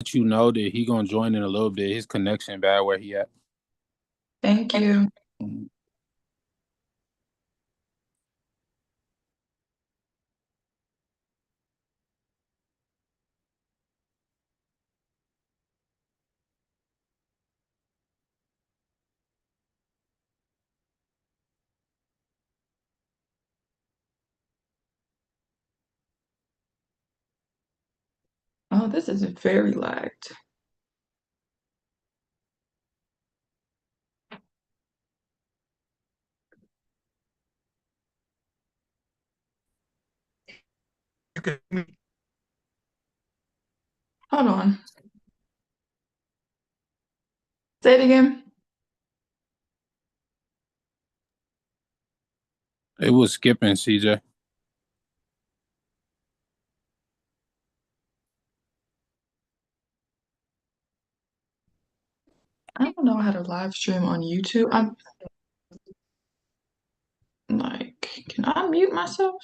Let you know that he gonna join in a little bit. His connection bad where he at. Thank you. Mhm. Oh, this is very lagged. Hold on. Say it again. It was skipping, CJ. I don't know how to live stream on YouTube. I'm like, can I mute myself?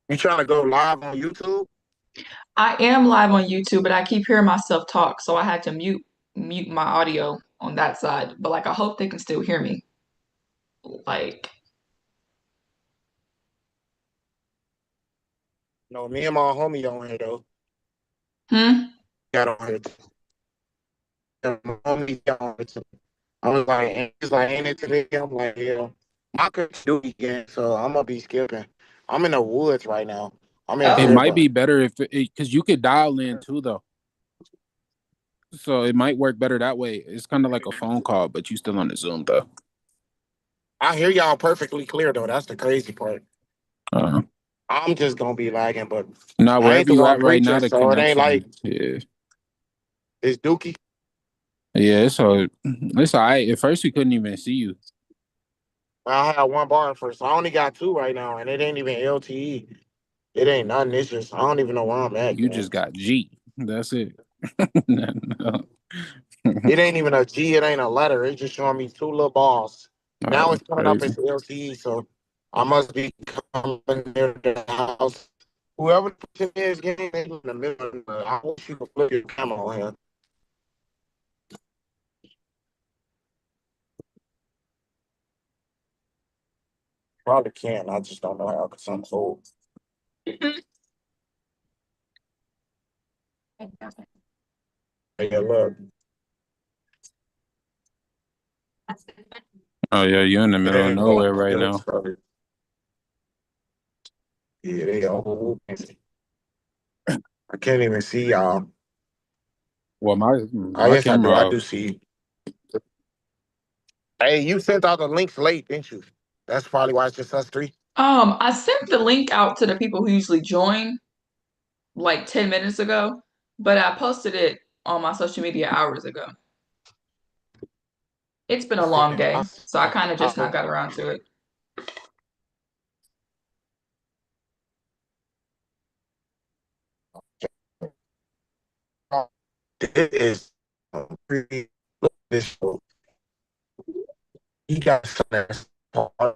You trying to go live on YouTube? I am live on YouTube, but I keep hearing myself talk, so I had to mute my audio on that side. But like, I hope they can still hear me. Like, No, me and my homie on here though. hmm? Got on here. My homie got on here too. I was like, and he's like, ain't it today? I'm like, yeah. I could do it again, so I'm gonna be skipping. I'm in the woods right now. I'm in It Oh, might be Fairburn. better if because you could dial in too though. So it might work better that way. It's kind of like a phone call, but you still on the Zoom though. I hear y'all perfectly clear though. That's the crazy part. Uh, I'm just gonna be lagging, but Now I ain't wherever the you one at right now, preaching, the so it ain't like connection, yeah, it's Dookie. yeah, it's all right. At first, we couldn't even see you. I had one bar at first. I only got two right now, and it ain't even LTE. It ain't nothing. It's just I don't even know where I'm at, You man. just got G. That's it. No. It ain't even a G. It ain't a letter. It's just showing me two little balls. Oh, Now that's it's coming up crazy. as LTE, so I must be coming near the house. Whoever the is getting in the middle, I wish you could flip your camera on here. Probably can. I just don't know how because I'm old. Hey, look. Oh yeah, you're in the It middle of ain't going nowhere right to now. start. Yeah, they all. I can't even see y'all. Well, my I my guess I do. I camera do off. see. Hey, you sent out the links late, didn't you? That's probably why it's just us three. I sent the link out to the people who usually join like 10 minutes ago, but I posted it on my social media hours ago. It's been a long day, so I kind of just not got around to it. It is pretty. Look at this show. He got something that's hard.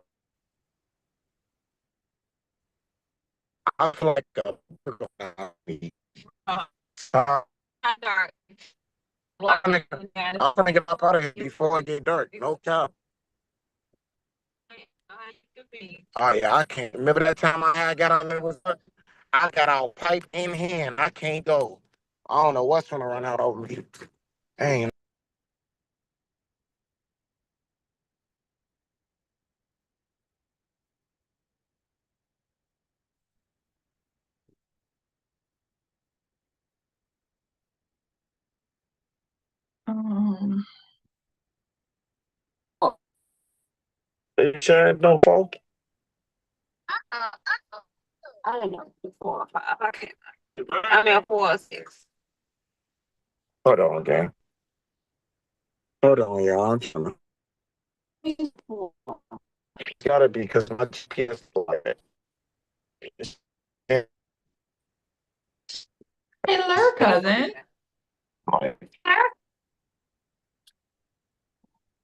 I feel like a burger now. Stop. I'm gonna get up out of here before it get dark. No cap. Oh yeah, I can't. Remember that time I had got out there was I got out pipe in hand. I can't go. I don't know what's gonna run out over me. Ain't Um, sure no folk. I don't know, 4 or 5. I can't. I mean, 4 or 6. Hold on, gang. Hold on, y'all. I'm trying gotta be because my GPS is like that. hello, cousin.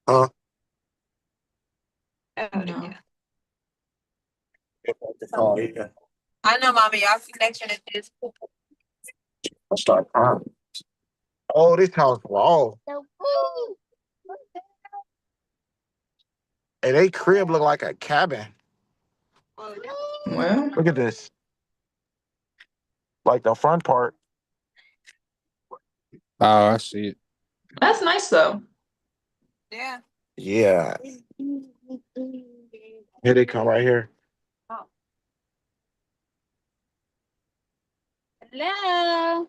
Huh? No. Oh, Yeah. I know, mommy. Y'all connection is this. I start crying. Oh, this house raw. And they crib look like a cabin. Well, Look at this. Like the front part. Oh, I see it. that's nice though. Yeah. Yeah. Here they come right here. Hello.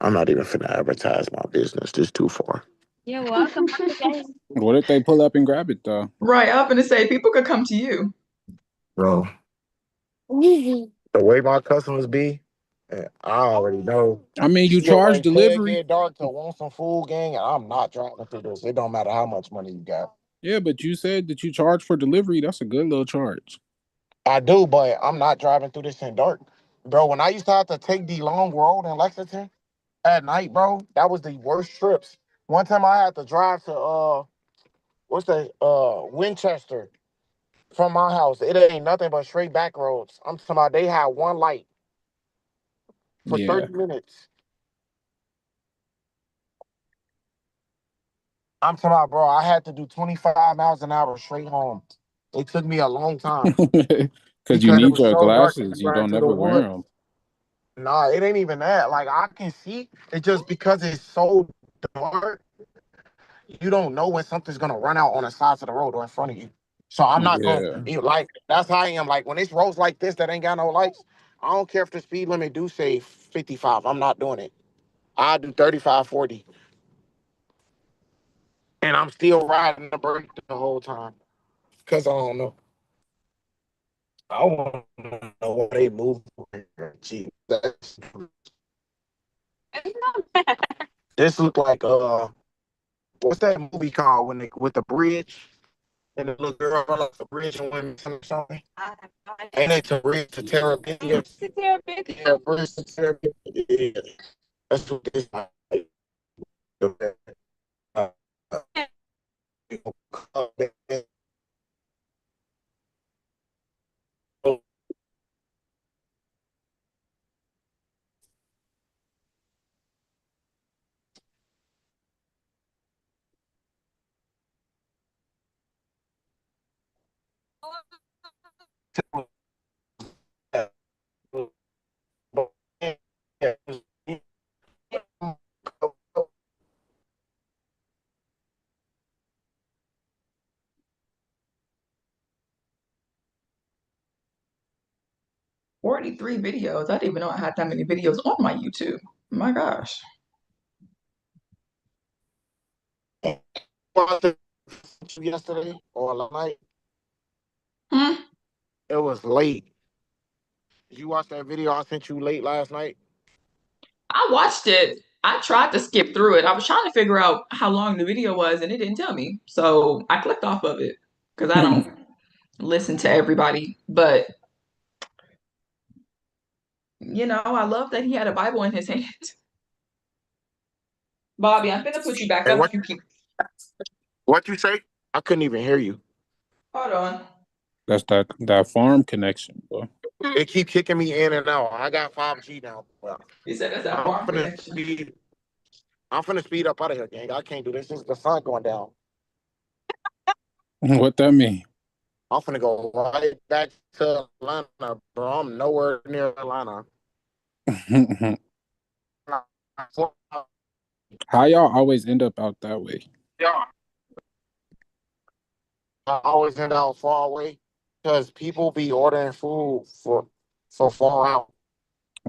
I'm not even finna advertise my business. This too far. You're welcome. What if they pull up and grab it though? Right, I'm gonna say people could come to you. Bro, the way my customers be, I already know. I mean, you Yo, charge when it delivery. get dark to want some food, gang, and I'm not driving through this. It don't matter how much money you got. Yeah, but you said that you charge for delivery. That's a good little charge. I do, but I'm not driving through this in dark. Bro, when I used to have to take the long road in Lexington at night, bro, that was the worst trips. One time I had to drive to what's that Winchester from my house. It ain't nothing but straight back roads. I'm talking about they had one light for Yeah. 30 minutes. I'm talking about, bro, I had to do 25 miles an hour straight home. It took me a long time Because you because it need was your so dark and glasses. you You ran don't through the ever wear woods. them. Nah, it ain't even that. Like, I can see. It's just because it's so dark, you don't know when something's gonna run out on the sides of the road or in front of you. So I'm not gonna Yeah. like that's how I am. Like when it's roads like this that ain't got no lights, I don't care if the speed limit do say 55. I'm not doing it. I do 35, 40. And I'm still riding the brake the whole time. Cause I don't know. I want to know what they move. Gee, this look like what's that movie called when they with the bridge and the little girl run off the bridge and win something? Ain't it a bridge to Terabithia? Yeah, bridge to Terabithia. Yeah, that's what this like. Uh, "43 videos. I didn't even know I had that many videos on my YouTube. My gosh. Yesterday or last night, Hmm. it was late. Did you watch that video I sent you late last night? I watched it. I tried to skip through it. I was trying to figure out how long the video was and it didn't tell me. So I clicked off of it because I don't listen to everybody. But I love that he had a Bible in his hand. Bobby, I'm gonna put you back Hey, up if you keep. what you say? I couldn't even hear you. Hold on. That's that farm connection, bro. It keep kicking me in and out. I got 5G now. Well, He said that's that I'm farm finna connection. speed. I'm finna speed up out of here, gang. I can't do this. This is the sun going down. What that mean? I'm finna go right back to Atlanta, bro. I'm nowhere near Atlanta. How y'all always end up out that way? Yeah. I always end out far away because people be ordering food for far out.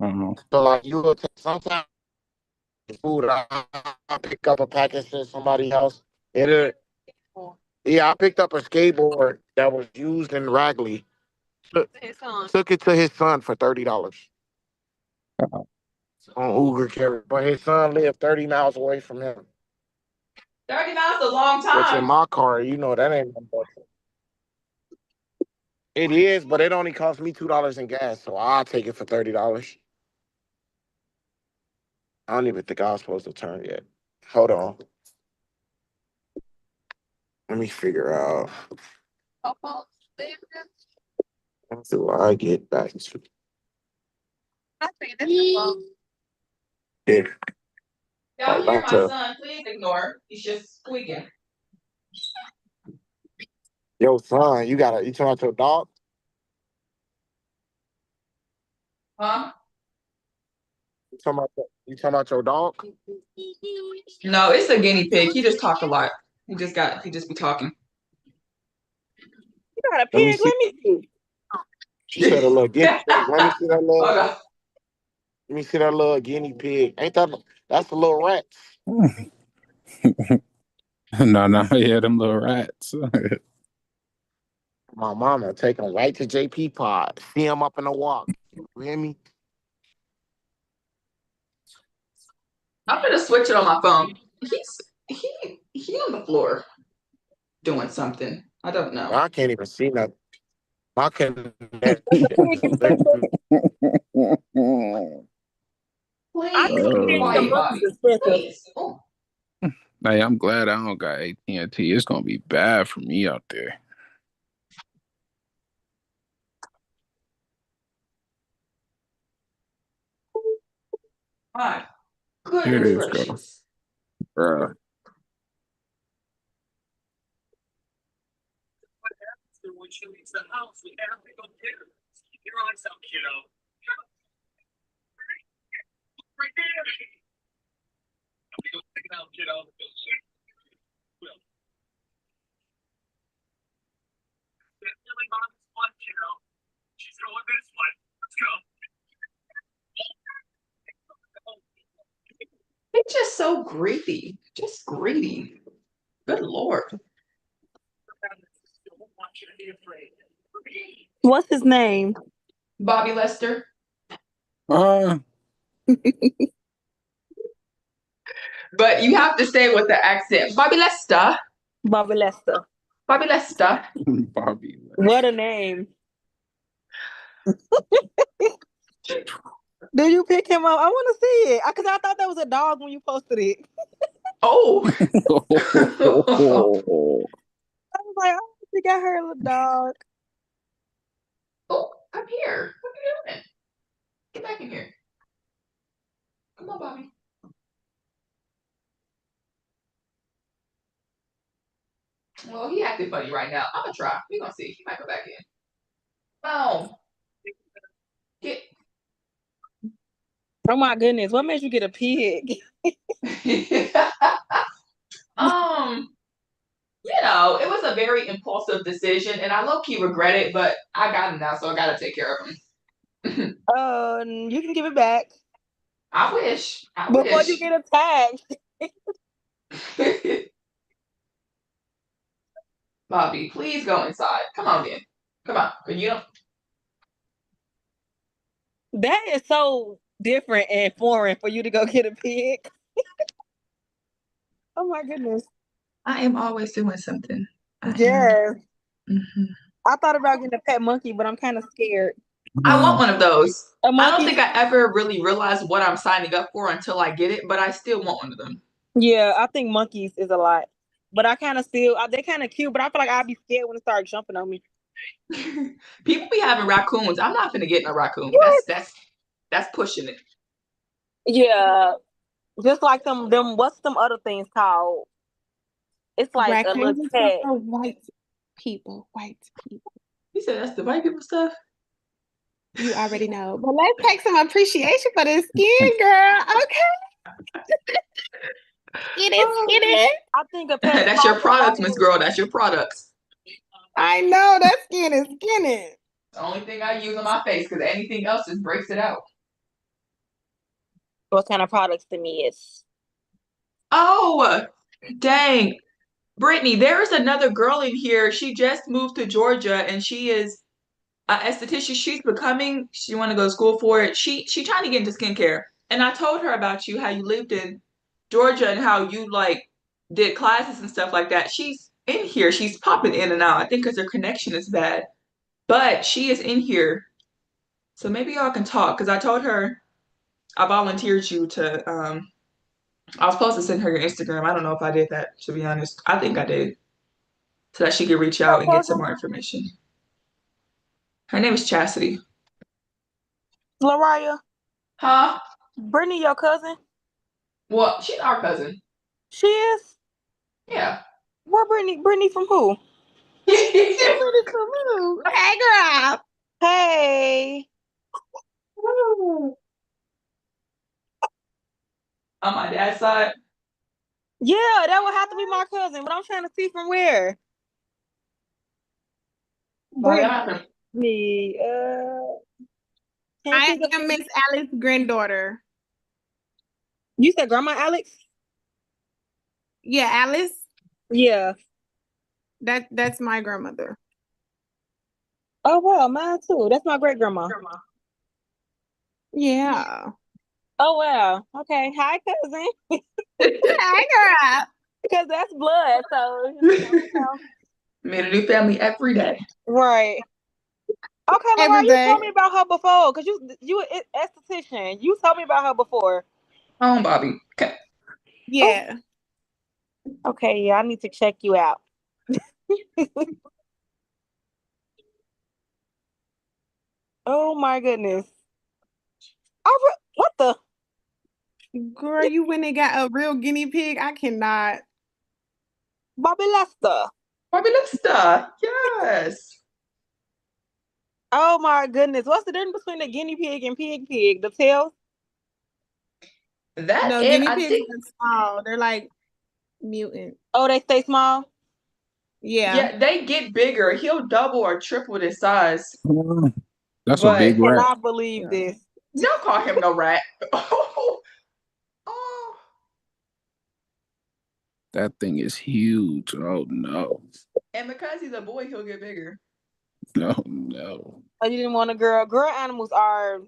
Uh-huh. So like you will take sometimes food I pick up a package to somebody else. It Yeah, I picked up a skateboard that was used in Ragley. Took it to his son for $30 on Uber carry, but his son lived 30 miles away from him. 30 miles is a long Which in time. my car, that ain't no budget. It is, but it only cost me $2 in gas, so I'll take it for $30. I don't even think I was supposed to turn yet. Hold on. Let me figure out. Until I get back to I think this is it. Y'all Like hear back my to son? Please ignore. He's just squeaking. yo son, you talking about your dog? Huh? You talking about your dog? No, it's a guinea pig. He just talk a lot. He just be talking. You got a Let me pig? see. Let me see. She said a little guinea pig. Let me see that little. Hold on. Let me see that little guinea pig. Ain't that's a little rat? No, yeah, them little rats. My mama take him right to JP Pod. See him up in the walk. You hear me? I'm gonna switch it on my phone. He on the floor doing something. I don't know. I can't even see nothing. My connection The pig is is literally. I Please think the be pig and the quiet, Oh. monkey's Bobby. expensive. Please. Oh. Hey, I'm glad I don't got AT&T. It's gonna be bad for me out there. My Here goodness this go, gracious. bruh. When she leaves the house, we have to go get her. Keep your eyes out, kiddo. Right there. We go check it out, kiddo. Will. That's really mom's one, kiddo. She's going this way. Let's go. It's just so greedy. Just greedy. Good Lord. Don't want you to be afraid. What's his name? Bobby Lester. Uh, But you have to say it with the accent. Bobby Lester. Bobby Lester. Bobby Lester. Bobby. What a name. Did you pick him up? I want to see it. Because I thought that was a dog when you posted it. Oh. I was like, I think I heard a dog. Oh, I'm here. What are you doing? Get back in here. Come on, Bobby. Well, he acting funny right now. I'm gonna try. We're gonna see. He might go back in. Oh. Get Oh my goodness. What made you get a pig? it was a very impulsive decision and I low-key regret it, but I got him now, so I gotta take care of him. You can give it back. I wish. Before you get attacked. Bobby, please go inside. Come on then. Come on. But you don't That is so different and foreign for you to go get a pig. Oh my goodness. I am always doing something. Yes. Mhm. I thought about getting a pet monkey, but I'm kind of scared. I want one of those. A I don't monkey? think I ever really realized what I'm signing up for until I get it, but I still want one of them. Yeah, I think monkeys is a lot. But I kind of they're kind of cute, but I feel like I'd be scared when it started jumping on me. People be having raccoons. I'm not gonna get no raccoon. What? That's pushing it. Yeah. Just like them, what's them other things called? It's like a Raccoons little and stuff pet. are white people. White people. You said that's the white people stuff? You already know. But let's take some appreciation for this skin, girl. Okay. Get it. I think a pet. That's your products, Miss Girl. That's your products. I know that skin is skinny. The only thing I use on my face because anything else just breaks it out. What kind of products to me is? Oh, dang. Brittany, there is another girl in here. She just moved to Georgia and she is an esthetician. She want to go to school for it. She trying to get into skincare. And I told her about you, how you lived in Georgia and how you like did classes and stuff like that. She's in here. She's popping in and out. I think because her connection is bad. But she is in here. So maybe y'all can talk. Because I told her I volunteered you to I was supposed to send her your Instagram. I don't know if I did that, to be honest. I think I did. So that she could reach out and get some more information. Her name is Chastity. Lariah, Huh? Brittany, your cousin? Well, she's our cousin. She is? Yeah. What Brittany? Brittany from who? Brittany from who? Hey, girl. Hey. On my dad's side. Yeah, that would have to be my cousin, but I'm trying to see from where. Well, that happened. Brittany, can't I think of- am Miss Alice's granddaughter. You said Grandma Alex? Yeah, Alice. Yeah. That's my grandmother. Oh wow, mine too. That's my great grandma. Yeah. Oh wow. Okay. Hi, cousin. Hey, girl. Because that's blood. So you know. Made a new family every day. Right. Okay, Laura, Every you day. told me about her before because you an esthetician. You told me about her before. Oh, Bobby. Okay. Yeah. Okay, yeah, I need to check you out. Oh my goodness. What the? Girl, you went and got a real guinea pig? I cannot. Bobby Lester. Bobby Lista. Yes. Oh my goodness. What's the difference between a guinea pig and pig? The tail? That No, is, guinea I pigs think, are small. They're like mutant. Oh, they stay small? Yeah. yeah, they get bigger. He'll double or triple his size. That's a big But- rat. Cannot believe this. Don't call him no rat. Oh. That thing is huge. Oh no. And because he's a boy, he'll get bigger. No, no. Oh, you didn't want a girl? Girl animals are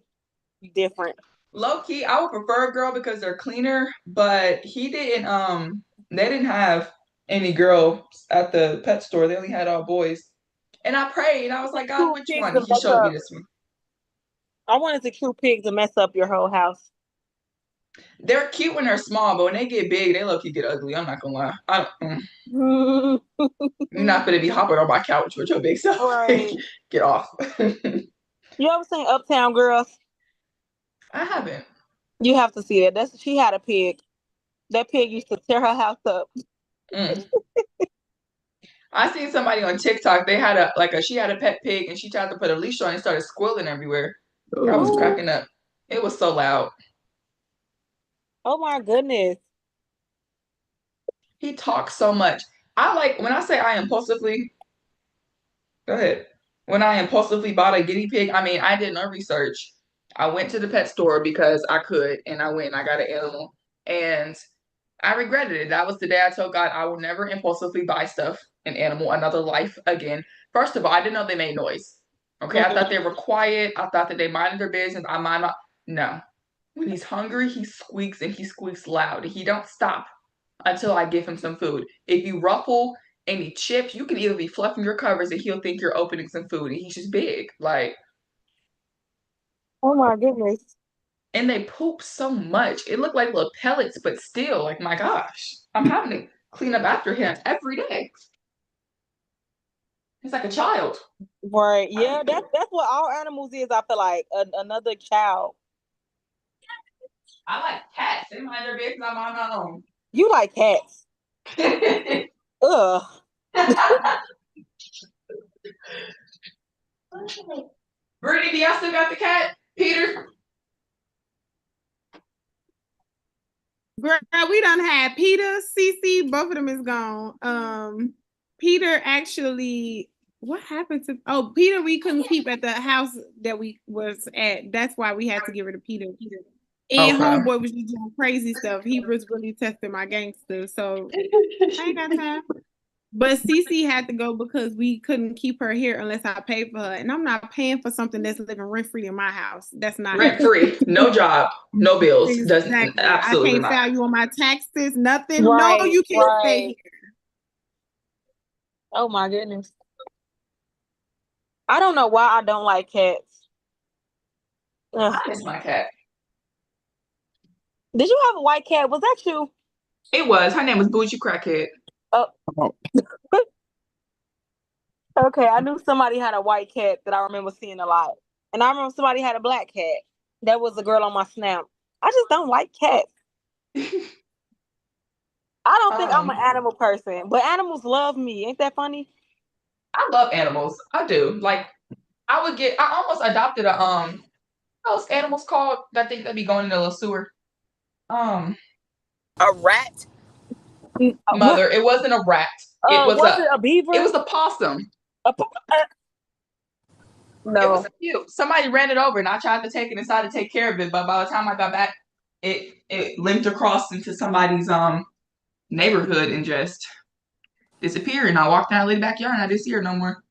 different. Low key, I would prefer a girl because they're cleaner, but they didn't have any girls at the pet store. They only had all boys. And I prayed, I was like, God, which Pigs one? to He mess showed me up. this one. I wanted to cute pigs to mess up your whole house. They're cute when they're small, but when they get big, they low key get ugly. I'm not gonna lie. Right. You're not gonna be hopping on my couch with your big self. Get off. You ever seen Uptown Girls? I haven't. You have to see that. She had a pig. That pig used to tear her house up. Mm. I seen somebody on TikTok. They had she had a pet pig and she tried to put a leash on and started squealing everywhere. I was Ooh. cracking up. It was so loud. Oh my goodness. He talks so much. When I say I impulsively, go ahead. When I impulsively bought a guinea pig, I mean, I did no research. I went to the pet store because I could, and I went and I got an animal. And I regretted it. That was the day I told God I will never impulsively buy stuff, an animal, another life again. First of all, I didn't know they made noise. Okay, I thought they were quiet. I thought that they minded their business. I might not. No. When he's hungry, he squeaks and he squeaks loud. He don't stop until I give him some food. If you ruffle any chips, you can either be fluffing your covers and he'll think you're opening some food. And he's just big. Oh my goodness. And they poop so much. It looked like little pellets, but still, like, my gosh, I'm having to clean up after him every day. He's like a child. Right. Yeah, that's what all animals is, I feel like. Another child. I like cats. They mind their business. I'm on my own. You like cats. Ugh. Brittany, do y'all still got the cat? Peter? Girl, we done had Peter, Cece, both of them is gone. Peter actually, what happened to Peter we couldn't keep at the house that we was at. That's why we had to get rid of Peter. And Okay. homeboy was just doing crazy stuff. He was really testing my gangster. So I ain't got time. But Cece had to go because we couldn't keep her here unless I paid for her. And I'm not paying for something that's living rent-free in my house. That's not Rent free. No job. No bills. exactly. Absolutely I can't not. file you on my taxes, nothing. Right, No, you can't stay right. here. Oh my goodness. I don't know why I don't like cats. Ugh. I miss my cat. Did you have a white cat? Was that you? It was. Her name was Bougie Crackhead. Oh, Okay, I knew somebody had a white cat that I remember seeing a lot. And I remember somebody had a black cat. That was a girl on my snap. I just don't like cats. I don't think I'm an Um, animal person, but animals love me. Ain't that funny? I love animals. I do. Like I almost adopted a those animals called that think that be going in the little sewer. Um, A rat? What? Mother, it wasn't a rat. Was it a beaver? It was a possum. It was No. cute. Somebody ran it over and I tried to take it inside to take care of it, but by the time I got back, it limped across into somebody's neighborhood and just disappeared. And I walked down the lady backyard and I didn't see her no more.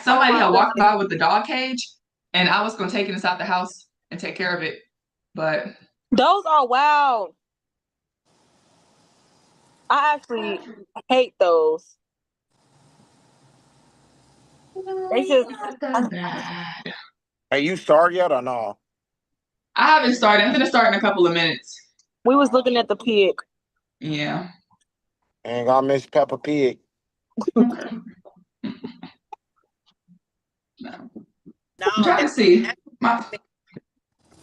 Somebody my had walked goodness. by with the dog cage and I was gonna take it inside the house and take care of it. But Those are wild. I actually hate those. They just not that bad. Hey, you started yet or no? I haven't started. I'm gonna start in a couple of minutes. we was looking at the pig. Yeah. Ain't gonna miss Peppa Pig. Okay. No. No, I'm trying to see.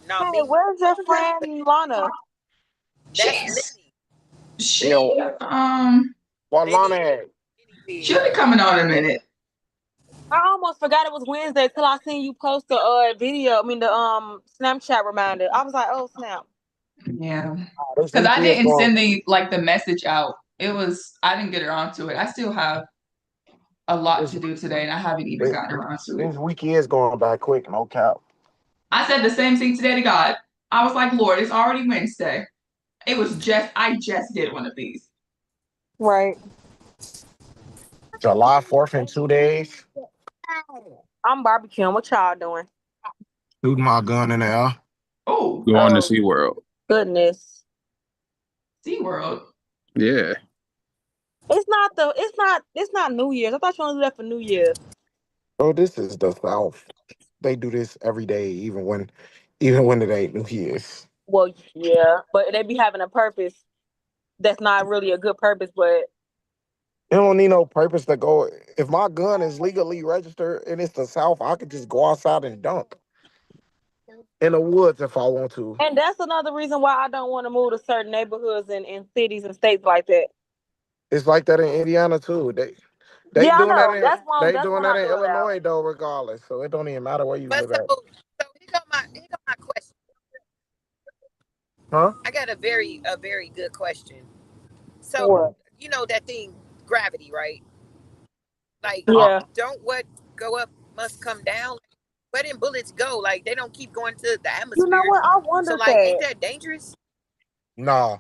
no, Hey, me. where's your friend Lana? That's She What Minnie. Lana had? she'll be coming on in a minute. I almost forgot it was Wednesday till I seen you post the video. I mean the Snapchat reminder. I was like, oh snap. Yeah. This Because I weekend's didn't going. send the message out. I didn't get her onto it. I still have a lot This, to do today and I haven't even gotten around to it. this weekend's going by quick. No cap. I said the same thing today to God. I was like, Lord, it's already Wednesday. I just did one of these. Right. July 4th in 2 days. I'm barbecuing. What y'all doing? Shooting my gun in the air. Oh, Going to Oh. SeaWorld. Goodness. SeaWorld. Yeah. It's not New Year's. I thought you wanted to do that for New Year's. Bro, this is the South. They do this every day, even when it ain't New Year's. Well, yeah, but they be having a purpose that's not really a good purpose, but It don't need no purpose to go. If my gun is legally registered and it's the South, I could just go outside and dump in the woods if I want to. and that's another reason why I don't want to move to certain neighborhoods and cities and states like that. It's like that in Indiana too. They Yeah, I doing that know. in That's doing one that I in know about. Illinois though, regardless. So it don't even matter where you But live at. so here go my question. Huh? I got a very good question. So What? you know that thing, gravity, right? Like, Yeah. don't what go up must come down. Where them bullets go? Like, they don't keep going to the atmosphere. You know what? I So, wondered like, ain't that. that dangerous? Nah.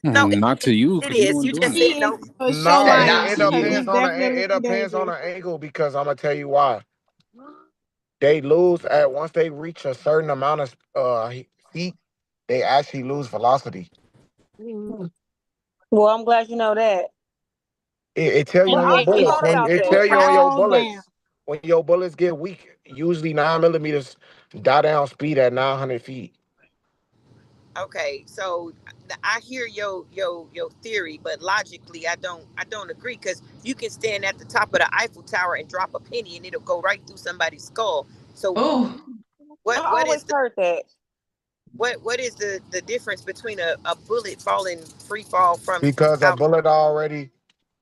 No, Not to you, it because you is. weren't You doing just it. said no. For No, sure, Said like, not it to because you. it's definitely depends on dangerous. the angle because I'm gonna tell you why. They lose once they reach a certain amount of feet, they actually lose velocity. Well, I'm glad you know that. It tell you But on I your just bullets thought when about it that. tell you on your Fall bullets down. when your bullets get weak. Usually 9 millimeters die down speed at 900 feet. Okay, so I hear your theory, but logically, I don't agree because you can stand at the top of the Eiffel Tower and drop a penny, and it'll go right through somebody's skull. So, Oh, what I always heard that. what is the difference between a bullet falling free fall from Because out?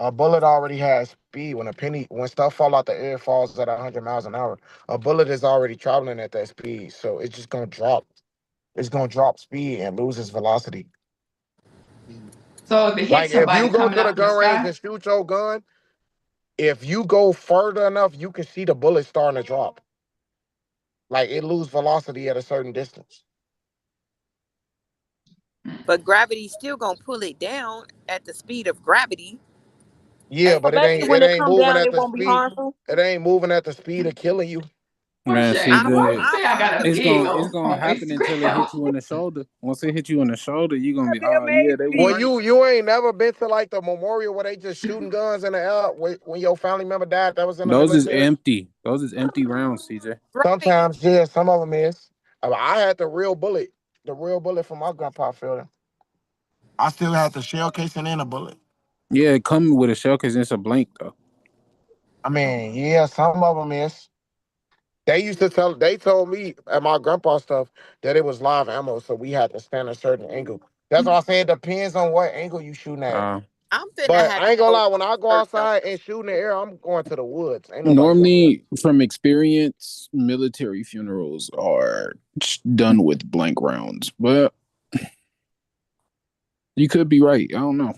a bullet already has speed. When stuff fall out the air, it falls at 100 miles an hour. A bullet is already traveling at that speed, so it's just gonna drop. It's gonna drop speed and lose its velocity. so if it hits Like if you somebody go coming to the out the gun range sky, and shoot your gun, if you go further enough, you can see the bullet starting to drop. Like it lose velocity at a certain distance. But gravity's still gonna pull it down at the speed of gravity. Yeah, And but So basically, when it it ain't come moving down, at it the won't be speed. harmful. It ain't moving at the speed of killing you. Man, Shay, CJ, Shay, I got a it's gig gonna on happen until it hits you in Instagram. the shoulder. Once it hits you in the shoulder, you're gonna That'd be, be oh yeah, they was Well, amazing. right. you ain't never been to like the memorial where they just shooting guns in the air when your family member died that was in the Those is military. empty. Those is empty rounds, CJ. right, Sometimes, yeah, some of them is. I had the real bullet from my grandpa field. I still had the shell casing and a bullet. Yeah, it come with a shell because it's a blank though. I mean, yeah, some of them is. They told me at my grandpa stuff that it was live ammo, so we had to stand a certain angle. That's why I say it depends on what angle you shooting at. I'm finna But have I ain't to gonna go lie, when I go first though. outside and shoot in the air, I'm going to the woods. Ain't nobody going there. Normally, from experience, military funerals are done with blank rounds, but you could be right. I don't know.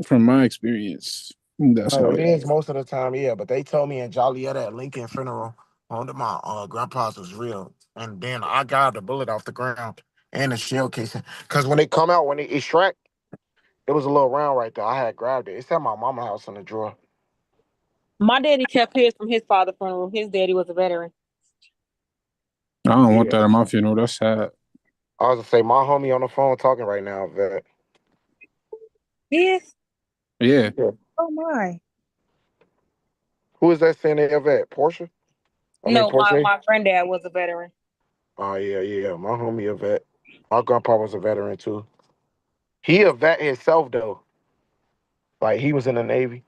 From my experience, that's No, how it it is is. most of the time, yeah. But they told me in Joliet at Lincoln Funeral, one of my grandpa's was real. And then I got the bullet off the ground and the shell casing. Because when it come out, when it extract, it was a little round right there. I had grabbed it. It's at my mama's house in the drawer. My daddy kept his from his father's funeral. His daddy was a veteran. I don't want Yeah. that at my funeral. That's sad. I was gonna say my homie on the phone talking right now, vet. Yes. Yeah. Oh my. Who is that saying they vet? Portia? No, Porsche? my granddad was a veteran. Oh yeah. My homie a vet. My grandpa was a veteran too. He a vet himself though. Like he was in the Navy.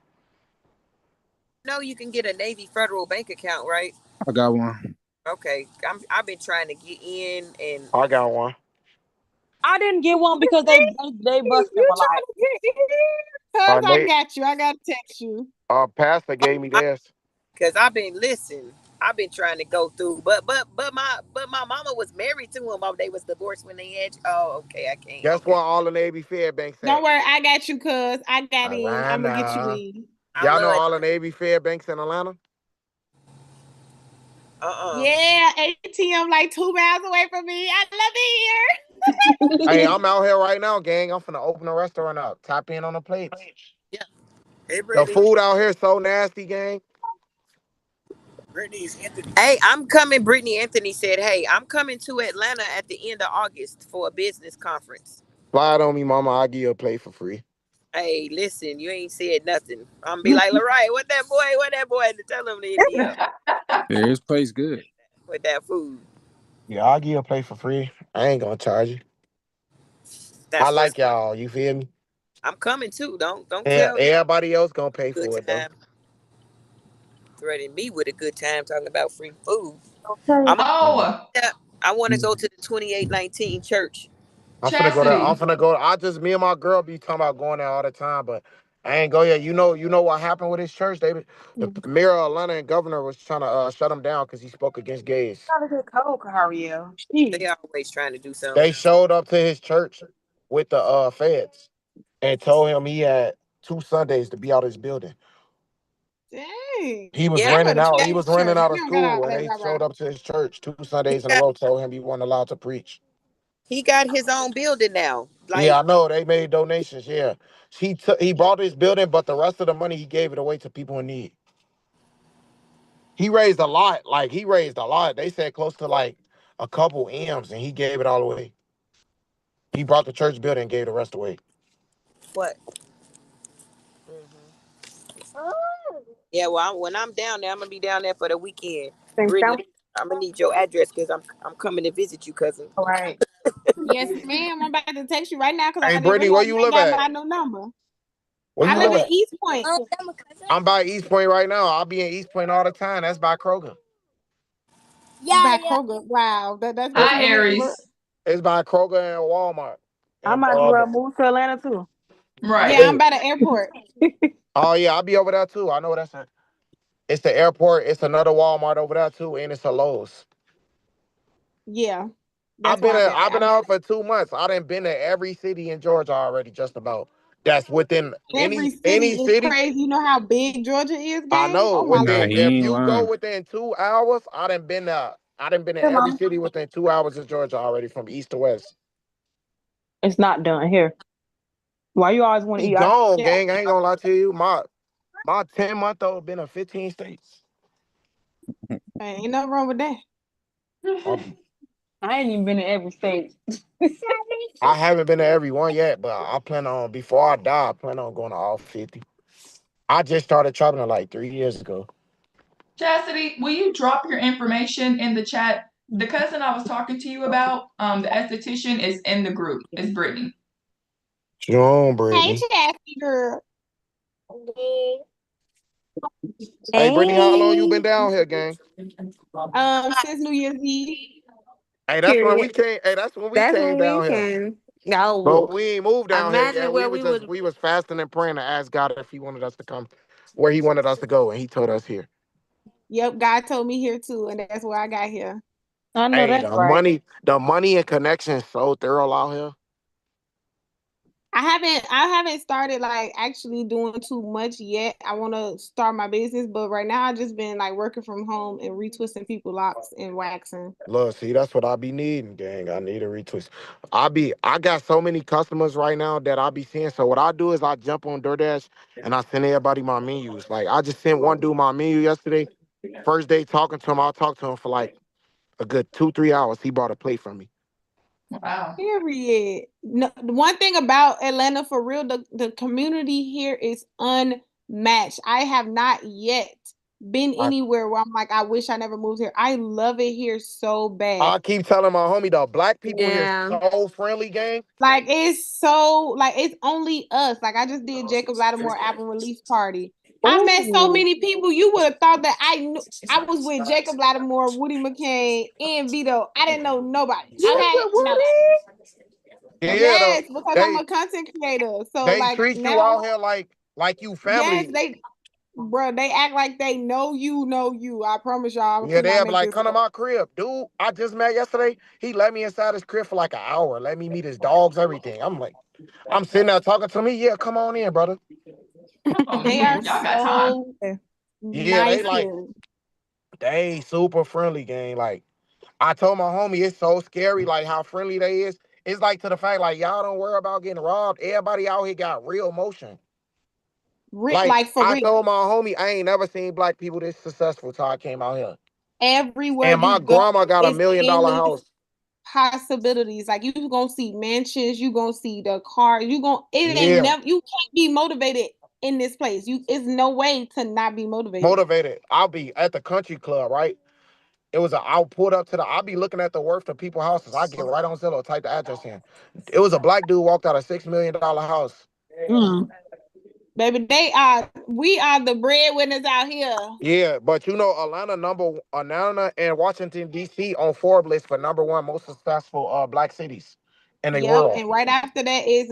No, you can get a Navy Federal bank account, right? I got one. Okay, I've been trying to get in, and I got one. I didn't get one because they busted him You a lot. trying to get in? Cuz I Nate, got you. I got to text you. Pastor gave me this. because I've been trying to go through, but my mama was married to him. Oh, they was divorced when they had. Oh, okay, I can't. Guess Okay. what all the Navy Fed banks at? Don't worry, I got you, cuz. I got in. I'm going to get you Atlanta. in. I Y'all know love all the Navy Fed banks in Atlanta? Yeah, ATM like 2 miles away from me. I love it here. Hey, I'm out here right now, gang. I'm finna open a restaurant up. Tap in on the plates. Yeah. Hey, The Brittany. food out here so nasty, gang. Brittany's Anthony. Hey, I'm coming. Brittany Anthony said, "Hey, I'm coming to Atlanta at the end of August for a business conference." Fly it on me, mama. I'll give you a plate for free. Hey, listen, you ain't said nothing. I'm be like, Lariah, what that boy, to tell him to hit me up Yeah, his place good. with that food. Yeah, I'll give you a plate for free. I ain't gonna charge you. That's I like what's y'all. You feel me? I'm coming too. Don't Yeah, tell everybody else gonna pay good for it though. time. Threatening me with a good time talking about free food. Okay. Oh, I want to go to the 2819 church. I'm finna go there. I'm Chastity. finna go. Me and my girl be talking about going there all the time, but I ain't go yet. You know what happened with his church? The mayor of Atlanta and governor was trying to shut him down because he spoke against gays. Gotta get cold, Ariel. They always trying to do something. They showed up to his church with the feds and told him he had 2 Sundays to be out of his building. Dang. He was Yeah, renting out. He Change was renting church. out We of don't got all school, and that they right. showed up to his church 2 Sundays in a got- row. Told him he wasn't allowed to preach. he got his own building now. Like, Yeah, I know. They made donations. Yeah, he bought his building, but the rest of the money he gave it away to people in need. He raised a lot. Like he raised a lot. They said close to like a couple M's, and he gave it all away. He brought the church building and gave the rest away. what? Yeah, well, when I'm down there, I'm gonna be down there for the weekend. Thanks, Brittany, I'm gonna need your address because I'm coming to visit you, cousin. all right. Yes, ma'am. I'm about to text you right now because Hey, I never Brittany, know where if you I live got at? my new number. Where I you live live in at? East Point. I'm by East Point right now. I'll be in East Point all the time. That's by Kroger. By Kroger. Wow. That's Hi, your neighborhood. Aries. It's by Kroger and Walmart. I And, might as well move to Atlanta too. Right. Yeah, I'm by the airport. oh yeah, I'll be over there too. I know that's it. It's the airport. It's another Walmart over there too, and it's a Lowe's. Yeah. That's why I've been out for 2 months. I done been to every city in Georgia already, just about. That's within every any city is city. crazy. You know how big Georgia is, I gang? know Oh my Nah, within lord. he if ain't you go lying. within 2 hours, I done been there. I done been in Hey, every mama. city within 2 hours of Georgia already, from east to west. It's not done here. Why you always want to He eat ice gone, cream? gang. I ain't gonna lie to you. My 10-month-old been in 15 states. Ain't nothing wrong with that. I ain't even been in every state. I haven't been to every one yet, but I plan on, before I die, I plan on going to all 50. I just started traveling like 3 years ago. Chastity, will you drop your information in the chat? The cousin I was talking to you about, the esthetician, is in the group. It's Brittany. John Hey, Brittany. Chassie girl. Hey, Brittany, how long you been Hey. down here, gang? Since New Year's Eve. Hey, that's when we Period. came. Hey, that's when we That's came when we down here. can. No, But we ain't moved down here imagine yet. We where was we just would. we was fasting and praying to ask God if He wanted us to come, where He wanted us to go, and He told us here. Yep, God told me here too, and that's where I got here. I know Hey, that's right. the money and connection so thorough out here. I haven't started like actually doing too much yet. I want to start my business, but right now I just been like working from home and retwisting people locks and waxing. Look, see, that's what I be needing, gang. I need a retwist. I got so many customers right now that I be seeing. So what I do is I jump on DoorDash and I send everybody my menus. Like I just sent one dude my menu yesterday. First day talking to him, I talked to him for like a good 2-3 hours. He brought a plate from me. Wow. Period. No, the one thing about Atlanta for real, the community here is unmatched. I have not yet been I, anywhere where I'm like, I wish I never moved here. I love it here so bad. I keep telling my homie the black people here Yeah. so friendly, gang. Like it's so like it's only us. Like I just did Jacob Lattimore album release party. I met so Ooh. many people. You would have thought that I knew I was with Jacob Lattimore, Woody McCain, and Vito. I didn't know nobody. You was Okay, with nobody. Yeah, Yes, because I'm they a content creator. So they like treat you now, out here like you yes, family. they act like they know you. I promise y'all, I Yeah, could not they'll be make like, this come to up. my crib. Dude, I just met yesterday. He let me inside his crib for like an hour. Let me meet his dogs, everything. I'm like, I'm sitting there talking to me. Yeah, come on in, brother. Oh They yeah, are y'all got time. so Yeah, nice here. they super friendly, gang. Like, I told my homie, it's so scary, like how friendly they is. It's like to the fact, like, y'all don't worry about getting robbed. Everybody out here got real motion. Like, Like for I real. told my homie, I ain't never seen black people this successful till I came out here. Everywhere And you my go grandma got a is $1 million endless house. possibilities. Like you gonna see mansions, you gonna see the car, it ain't Yeah. never you can't be motivated in this place. It's no way to not be motivated. Motivated. I'll be at the country club, right? I pulled up to I'll be looking at the worth of people's houses. I get right on Zillow, type the address in. It was a black dude walked out a $6 million house. Mm. Baby, we are the breadwinners out here. Yeah, but you know, Atlanta and Washington, D.C. on Forbes list for #1 most successful black cities in the Yep, world. and right after that is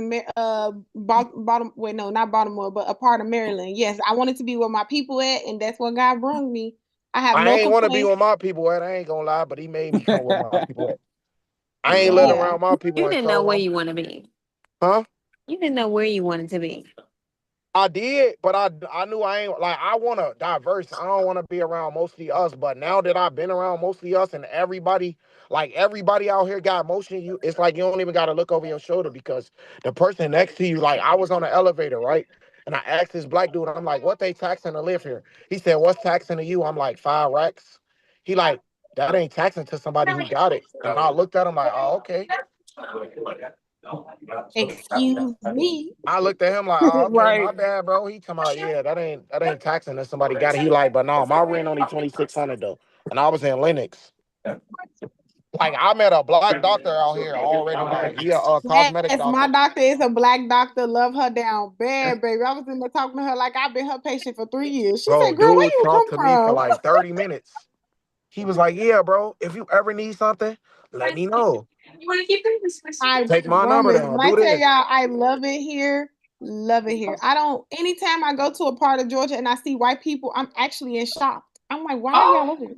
bottom. Wait, no, not Baltimore, but a part of Maryland. Yes, I wanted to be where my people at, and that's where God brought me. I have I no ain't want to be complaints. with my people at. I ain't gonna lie, but he made me come with my people at. I ain't lived Yeah, around my people You in didn't so know where long. you want to be. Huh? You didn't know where you wanted to be. I did, but I knew I ain't like I want to diverse. I don't want to be around mostly us. But now that I've been around mostly us and everybody out here got motion, it's like you don't even got to look over your shoulder because the person next to you, like I was on the elevator, right? And I asked this black dude, I'm like, what they taxing to live here? He said, what's taxing to you? I'm like, 5 racks. He like, that ain't taxing to somebody who got it. And I looked at him like, oh, okay. excuse me. I looked at him like, oh, okay, Right. my bad, bro. He talking about, yeah, that ain't taxing if somebody got it. He like, but no, my rent only 2,600 though, and I was in Lenox. Like I met a black doctor out here already. Like he a cosmetic Yes, my doctor. doctor is a black doctor. Love her down bad, baby. I was in there talking to her like I've been her patient for 3 years. She Bro, said, "Girl, where dude you talked come to me for from?" like 30 minutes. He was like, yeah, bro, if you ever need something, let me know. I Take my number promise. down. When I Do tell this. y'all, I love it here. Love it here. I don't. Anytime I go to a part of Georgia and I see white people, I'm actually in shock. I'm like, why are y'all Oh, over here?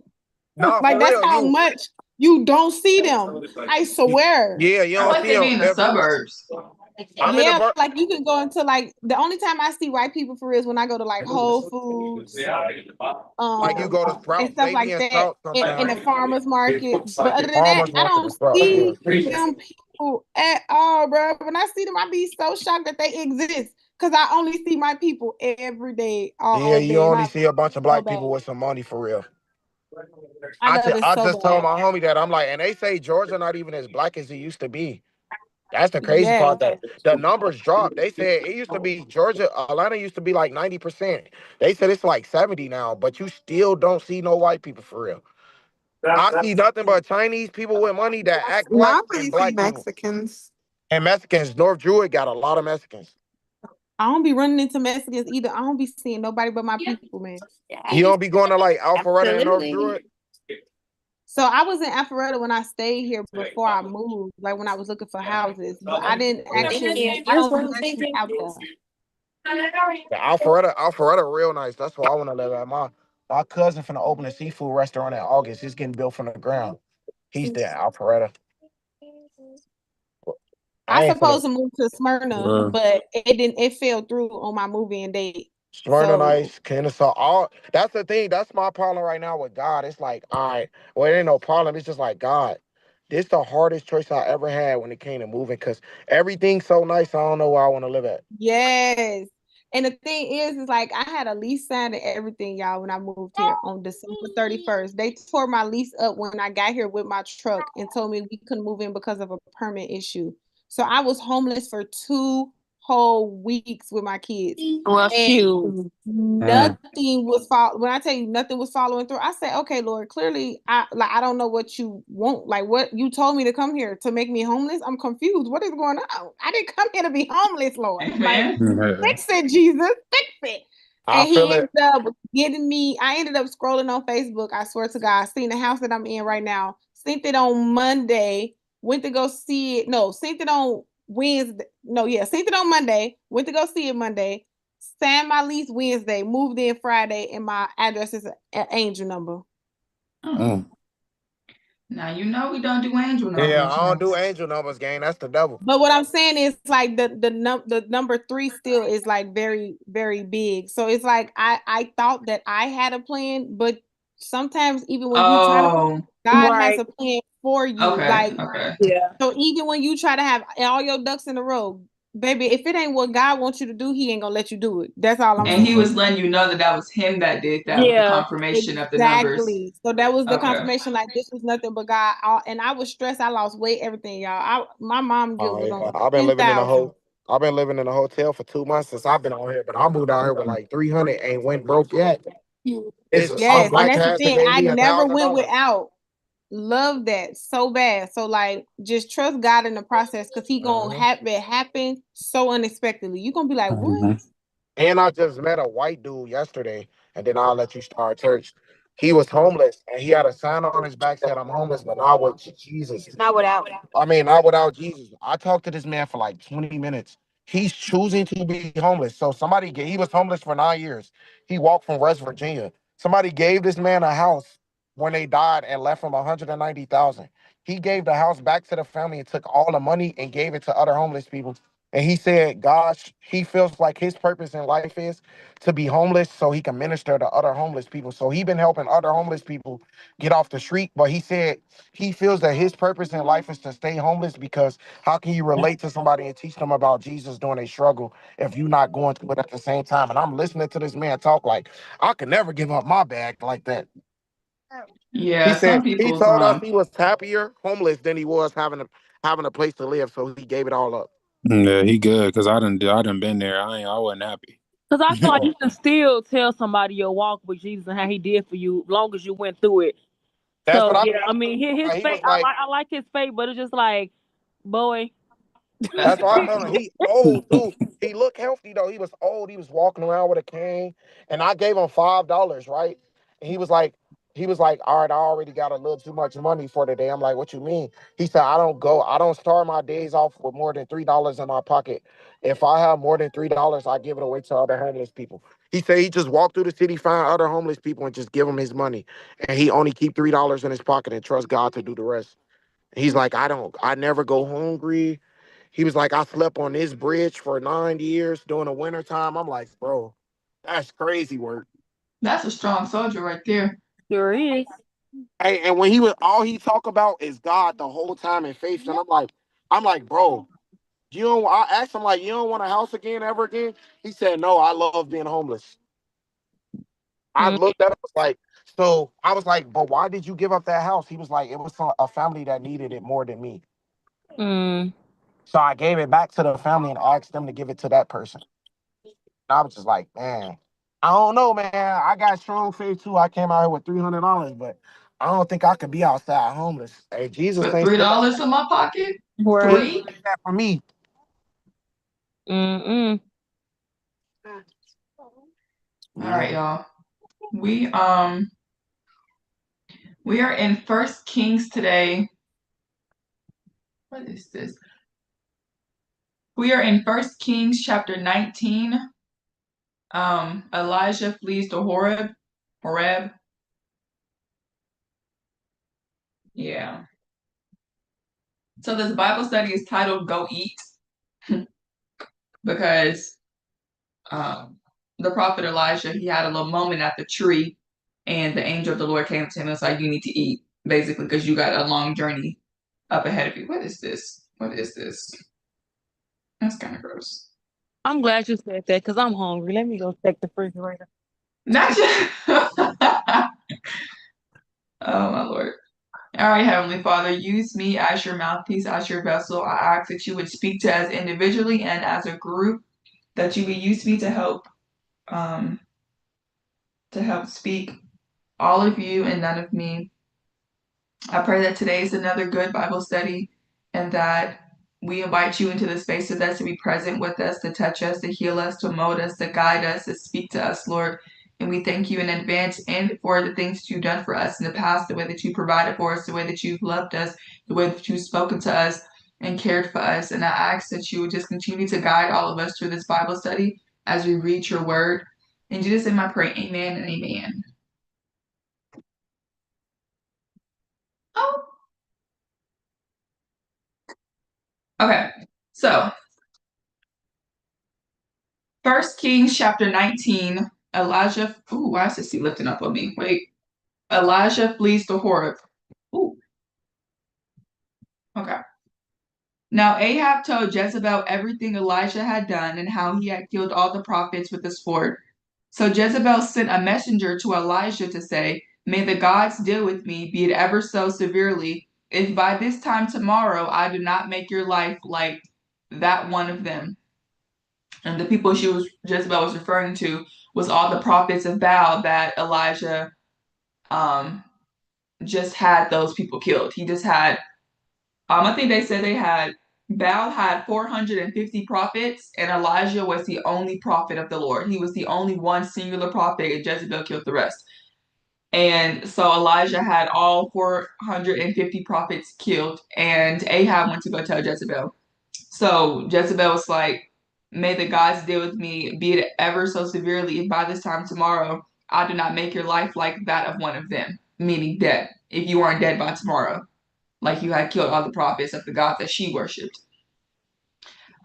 Nah, Like for that's real. how much you don't see them. I swear. Yeah, you I feel don't like see they him. be in the suburbs. I'm in the Yeah, like you can go into like the only time I see white people for real is when I go to like Whole Foods, like you go to and Sprouts. stuff They be like in that Sprouts in sometimes. the farmers market. But other than that, Farmers I market don't and Sprouts. Yeah. see them people at all, bro. When I see them, I be so shocked that they exist because I only see my people every day, Yeah, all you day, and only I see a bunch of so black bad. people with some money for real. I love it I so just told bad. my homie that I'm like, and they say Georgia not even as black as it used to be. That's the crazy Yeah. part that the numbers dropped. They said it used to be Georgia, Atlanta used to be like 90%. They said it's like 70 now, but you still don't see no white people for real. I see nothing but Chinese people with money that act No, black I and really see black people. Mexicans. And Mexicans, North Druid got a lot of Mexicans. I don't be running into Mexicans either. I don't be seeing nobody but my people, man. You don't be going to like Alpharetta and North Absolutely. Druid? So I was in Alpharetta when I stayed here before I moved, like when I was looking for houses. But I didn't actually, I don't be actually out there. The Alpharetta real nice. That's where I want to live at. My cousin finna open a seafood restaurant in August. It's getting built from the ground. He's there at Alpharetta. I ain't supposed finna- to move to Smyrna, but it fell through on my moving date. Smyrna So- nice, Kennesaw. All that's the thing. That's my problem right now with God. It's like, all right, well, it ain't no problem. It's just like, God, this the hardest choice I ever had when it came to moving because everything's so nice. I don't know where I want to live at. Yes. And the thing is like I had a lease signed and everything, y'all, when I moved here on December 31st. They tore my lease up when I got here with my truck and told me we couldn't move in because of a permit issue. So I was homeless for 2 whole weeks with my kids. Well, And shoot. nothing was when I tell you nothing was following through. I said, okay, Lord, clearly I don't know what you want. Like what you told me to come here to make me homeless. I'm confused. What is going on? I didn't come here to be homeless, Lord. Like fix it, Jesus, fix it. And he ended up getting me. I ended up scrolling on Facebook. I swear to God, seen the house that I'm in right now. Seen it on Monday. Went to go see it. No, seen it on Wednesday. No, yeah, seen it on Monday. Went to go see it Monday. Signed my lease Wednesday. Moved in Friday, and my address is an angel number. Now you know we don't do angel numbers. Yeah, I don't do angel numbers, gang. That's the devil. But what I'm saying is like the number 3 still is like very, very big. So it's like I thought that I had a plan, but sometimes even when you try to, God has a plan for you. Yeah. So even when you try to have all your ducks in a row, baby, if it ain't what God wants you to do, he ain't gonna let you do it. That's all I'm saying. And he was letting you know that was him that did that with the confirmation of the numbers. Exactly. So that was the confirmation. Like this was nothing but God. And I was stressed. I lost weight, everything, y'all. My mom guilt was on. I've been living in a hotel for 2 months since I've been on here, but I moved out here with like 300, ain't went broke yet. Yes, and that's the thing. I never went without. Love that so bad. So like just trust God in the process because he gonna have it happen so unexpectedly. You're gonna be like, what? And I just met a white dude yesterday, and then I'll let you start church. He was homeless, and he had a sign on his back said, "I'm homeless, but not with Jesus." Not without. I mean, not without Jesus. I talked to this man for like 20 minutes. He's choosing to be homeless. So he was homeless for 9 years. He walked from West Virginia. Somebody gave this man a house when they died and left him $190,000. He gave the house back to the family and took all the money and gave it to other homeless people. And he said, gosh, he feels like his purpose in life is to be homeless so he can minister to other homeless people. So he been helping other homeless people get off the street. But he said he feels that his purpose in life is to stay homeless because how can you relate to somebody and teach them about Jesus during a struggle if you're not going through it at the same time? And I'm listening to this man talk like, I could never give up my bag like that. Yeah, he said he told us he was happier homeless than he was having a place to live, so he gave it all up. Yeah, he good because I done been there. I wasn't happy. Because I feel like you can still tell somebody your walk with Jesus and how he did for you, as long as you went through it. That's so what yeah, I mean his faith. I like his faith, but it's just like, boy. That's why I told him he old too. He looked healthy though. He was old. He was walking around with a cane, and I gave him $5, right? And he was like, all right, I already got a little too much money for today. I'm like, what you mean? He said, I don't start my days off with more than $3 in my pocket. If I have more than $3, I give it away to other homeless people. He said he just walked through the city, find other homeless people, and just give them his money. And he only keep $3 in his pocket and trust God to do the rest. He's like, I never go hungry. He was like, I slept on this bridge for 9 years during the wintertime. I'm like, bro, that's crazy work. That's a strong soldier right there. Sure is. Hey, and when all he talk about is God the whole time and faith. And I'm like, bro, I asked him like, you don't want a house again, ever again? He said, no, I love being homeless. I looked at him, so I was like, but why did you give up that house? He was like, it was a family that needed it more than me. So I gave it back to the family and asked them to give it to that person. And I was just like, man, I don't know, man. I got strong faith too. I came out here with $300, but I don't think I could be outside homeless. Hey, Jesus With ain't $3 in my pocket? Right. 3. That for me. Mm-mm. All right, y'all. We are in First Kings today. What is this? We are in First Kings chapter 19. Elijah flees to Horeb. Yeah. So this Bible study is titled Go Eat because the prophet Elijah, he had a little moment at the tree and the angel of the Lord came to him and was like, you need to eat, basically, because you got a long journey up ahead of you. What is this? That's kind of gross. I'm glad you said that because I'm hungry. Let me go check the refrigerator. Not just oh my Lord. All right, Heavenly Father, use me as your mouthpiece, as your vessel. I ask that you would speak to us individually and as a group, that you would use me to help speak all of you and none of me. I pray that today is another good Bible study and that we invite you into the space of us to be present with us, to touch us, to heal us, to mold us, to guide us, to speak to us, Lord. And we thank you in advance and for the things that you've done for us in the past, the way that you provided for us, the way that you've loved us, the way that you've spoken to us and cared for us. And I ask that you would just continue to guide all of us through this Bible study as we read your word. In Jesus' name I pray, amen and amen. Oh. Okay, so First Kings chapter 19, Elijah, ooh, why is this he lifting up on me? Wait, Elijah flees to Horeb. Ooh, okay. Now Ahab told Jezebel everything Elijah had done and how he had killed all the prophets with the sword. So Jezebel sent a messenger to Elijah to say, may the gods deal with me, be it ever so severely, if by this time tomorrow I do not make your life like that one of them. And the people Jezebel was referring to was all the prophets of Baal that Elijah just had those people killed. He just had, I think they said Baal had 450 prophets, and Elijah was the only prophet of the Lord. He was the only one singular prophet, and Jezebel killed the rest. And so Elijah had all 450 prophets killed, and Ahab went to go tell Jezebel. So Jezebel was like, may the gods deal with me, be it ever so severely, if by this time tomorrow I do not make your life like that of one of them, meaning dead, if you aren't dead by tomorrow, like you had killed all the prophets of the God that she worshipped.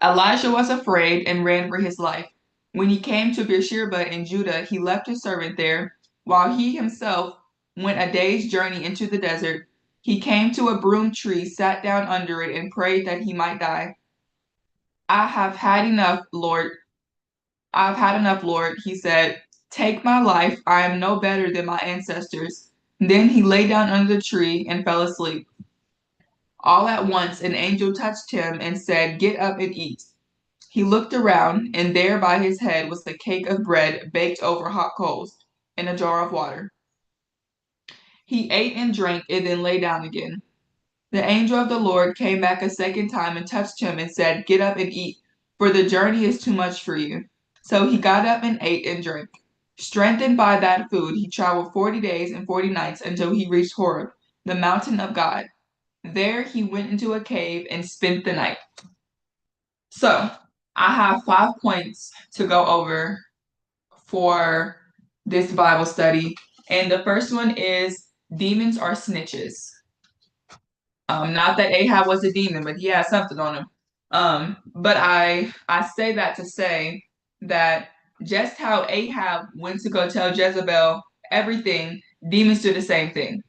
Elijah was afraid and ran for his life. When he came to Beersheba in Judah, he left his servant there, while he himself went a day's journey into the desert. He came to a broom tree, sat down under it, and prayed that he might die. I have had enough, Lord. I've had enough, Lord, he said. Take my life. I am no better than my ancestors. Then he lay down under the tree and fell asleep. All at once, an angel touched him and said, get up and eat. He looked around, and there by his head was a cake of bread baked over hot coals and a jar of water. He ate and drank and then lay down again. The angel of the Lord came back a second time and touched him and said, get up and eat, for the journey is too much for you. So he got up and ate and drank. Strengthened by that food, he traveled 40 days and 40 nights until he reached Horeb, the mountain of God. There he went into a cave and spent the night. So I have 5 points to go over for this Bible study. And the first one is demons are snitches. Not that Ahab was a demon, but he had something on him. But I say that to say that just how Ahab went to go tell Jezebel everything, demons do the same thing.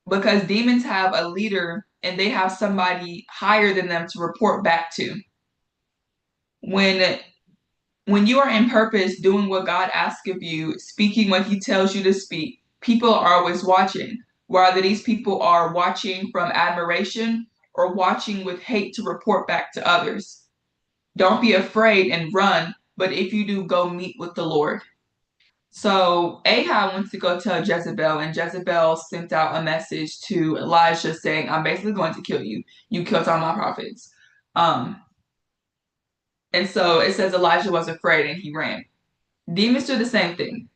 Because demons have a leader and they have somebody higher than them to report back to. When you are in purpose, doing what God asks of you, speaking what he tells you to speak, people are always watching. Whether these people are watching from admiration or watching with hate to report back to others. Don't be afraid and run, but if you do, go meet with the Lord. So Ahab went to go tell Jezebel, and Jezebel sent out a message to Elijah saying, I'm basically going to kill you. You killed all my prophets. Um, and so it says Elijah was afraid and he ran. Demons do the same thing.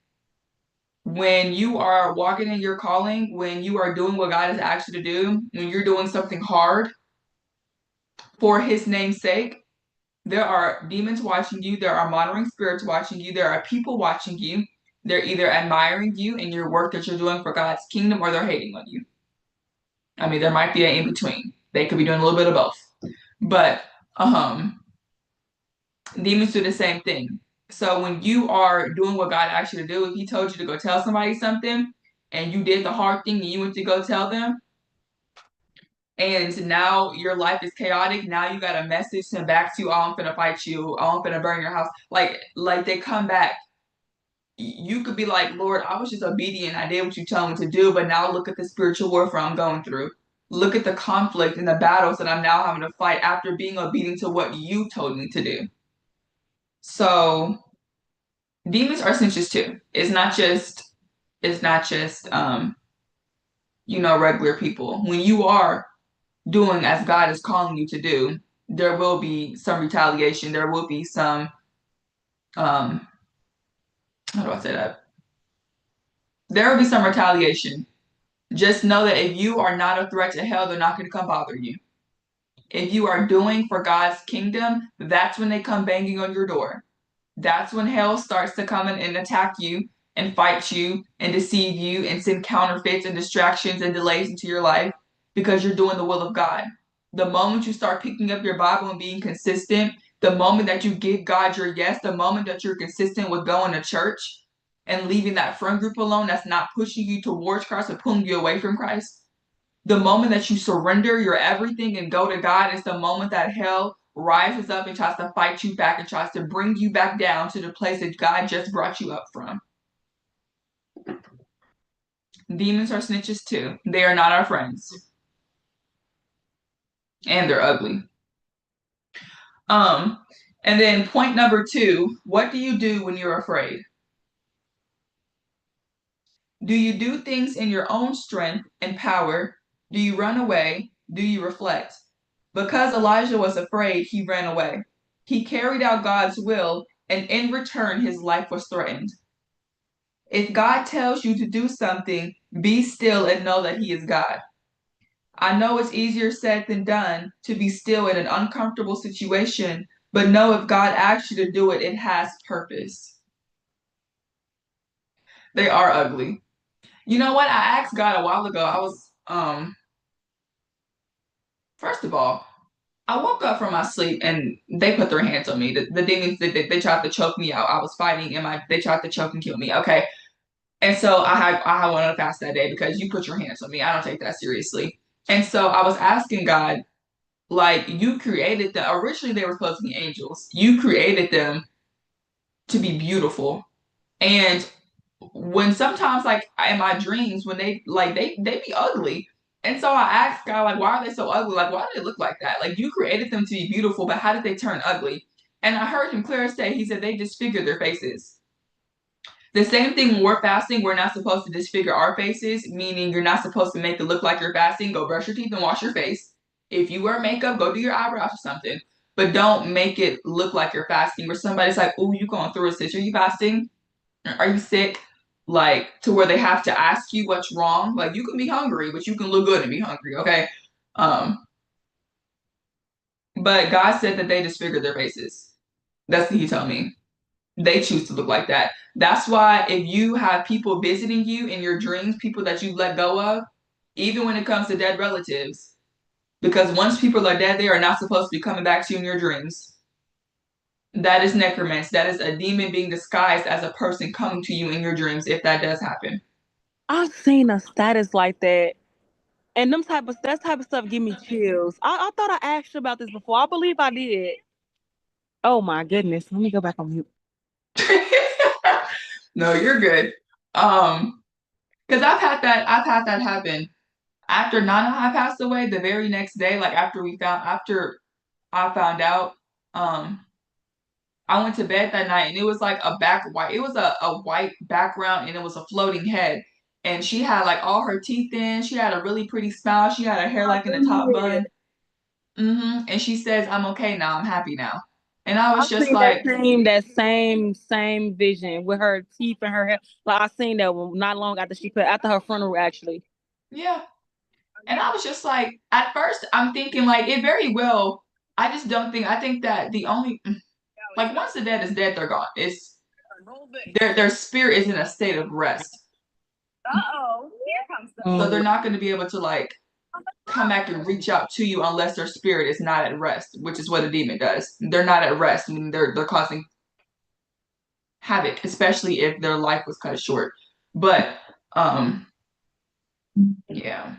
When you are walking in your calling, when you are doing what God has asked you to do, when you're doing something hard for his name's sake, there are demons watching you, there are monitoring spirits watching you, there are people watching you. They're either admiring you in your work that you're doing for God's kingdom, or they're hating on you. I mean, there might be an in between. They could be doing a little bit of both. But demons do the same thing. So when you are doing what God asked you to do, if he told you to go tell somebody something and you did the hard thing and you went to go tell them, and now your life is chaotic, now you got a message sent back to you, oh, I'm gonna fight you, oh, I'm gonna burn your house. Like they come back. You could be like, Lord, I was just obedient. I did what you told me to do, but now look at the spiritual warfare I'm going through. Look at the conflict and the battles that I'm now having to fight after being obedient to what you told me to do. So demons are snitches too. It's not just regular people. When you are doing as God is calling you to do, there will be some retaliation. There will be some how do I say that? There will be some retaliation. Just know that if you are not a threat to hell, they're not going to come bother you. If you are doing for God's kingdom, that's when they come banging on your door. That's when hell starts to come in and attack you and fight you and deceive you and send counterfeits and distractions and delays into your life because you're doing the will of God. The moment you start picking up your Bible and being consistent, the moment that you give God your yes, the moment that you're consistent with going to church and leaving that friend group alone that's not pushing you towards Christ or pulling you away from Christ, the moment that you surrender your everything and go to God is the moment that hell rises up and tries to fight you back and tries to bring you back down to the place that God just brought you up from. Demons are snitches too. They are not our friends. And they're ugly. And then point number 2, what do you do when you're afraid? Do you do things in your own strength and power? Do you run away? Do you reflect? Because Elijah was afraid, he ran away. He carried out God's will, and in return, his life was threatened. If God tells you to do something, be still and know that he is God. I know it's easier said than done to be still in an uncomfortable situation, but know if God asks you to do it, it has purpose. They are ugly. You know what? I asked God a while ago. I was, first of all, I woke up from my sleep and they put their hands on me. The demons, they tried to choke me out. I was fighting and they tried to choke and kill me. Okay. And so I had one on a fast that day because you put your hands on me. I don't take that seriously. And so I was asking God, like, you created them. Originally they were supposed to be angels. You created them to be beautiful. And when sometimes, like in my dreams, when they be ugly. And so I asked God, like, why are they so ugly? Like, why do they look like that? Like, you created them to be beautiful, but how did they turn ugly? And I heard him clear say, he said, they disfigured their faces. The same thing when we're fasting, we're not supposed to disfigure our faces, meaning you're not supposed to make it look like you're fasting. Go brush your teeth and wash your face. If you wear makeup, go do your eyebrows or something. But don't make it look like you're fasting where somebody's like, oh, you going through a sis. Are you fasting? Are you sick? Like, to where they have to ask you what's wrong. Like, you can be hungry, but you can look good and be hungry, okay? But God said that they disfigured their faces. That's what he told me. They choose to look like that. That's why if you have people visiting you in your dreams, people that you let go of, even when it comes to dead relatives, because once people are dead, they are not supposed to be coming back to you in your dreams. That is necromancy. That is a demon being disguised as a person coming to you in your dreams, if that does happen. I've seen a status like that, and that type of stuff give me chills. I thought I asked you about this before. I believe I did. Oh my goodness. Let me go back on mute. No, you're good. Because I've had that happen. After Nana had passed away, the very next day, like after I found out, I went to bed that night and it was like it was a white background and it was a floating head. And she had like all her teeth in. She had a really pretty smile. She had her hair like in a top bun. And she says, "I'm okay now. I'm happy now." And I was I've just seen like, same vision with her teeth and her hair. Like I seen that one not long after her funeral actually. yeah. And I was just like, at first, I'm thinking like it very well. I just don't think. I think that the only like once the dead is dead, they're gone. It's their spirit is in a state of rest, so they're not going to be able to like come back and reach out to you unless their spirit is not at rest, which is what a demon does. They're not at rest. I mean, they're causing havoc, especially if their life was cut short. But yeah.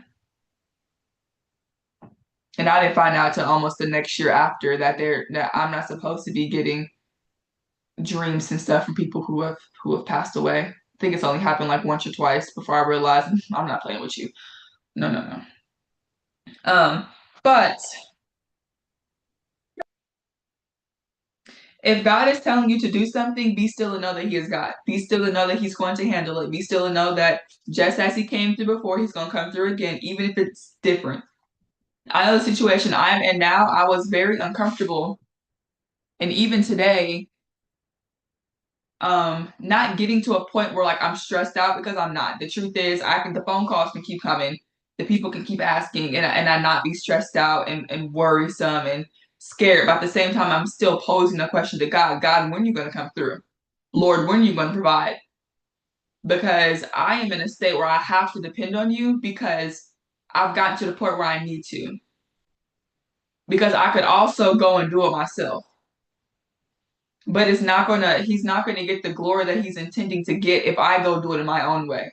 And I didn't find out till almost the next year after that I'm not supposed to be getting dreams and stuff from people who have passed away. I think it's only happened like once or twice before I realized I'm not playing with you. No. But if God is telling you to do something, be still and know that He is God. Be still and know that He's going to handle it. Be still and know that just as He came through before, He's going to come through again, even if it's different. I know the situation I'm in now. I was very uncomfortable, and even today, not getting to a point where like I'm stressed out, because I'm not. The truth is, the phone calls can keep coming, the people can keep asking, and I not be stressed out and worrisome and scared. But at the same time, I'm still posing the question to God: God, when are you going to come through? Lord, when are you going to provide? Because I am in a state where I have to depend on you, because I've gotten to the point where I need to. Because I could also go and do it myself. But he's not gonna get the glory that he's intending to get if I go do it in my own way.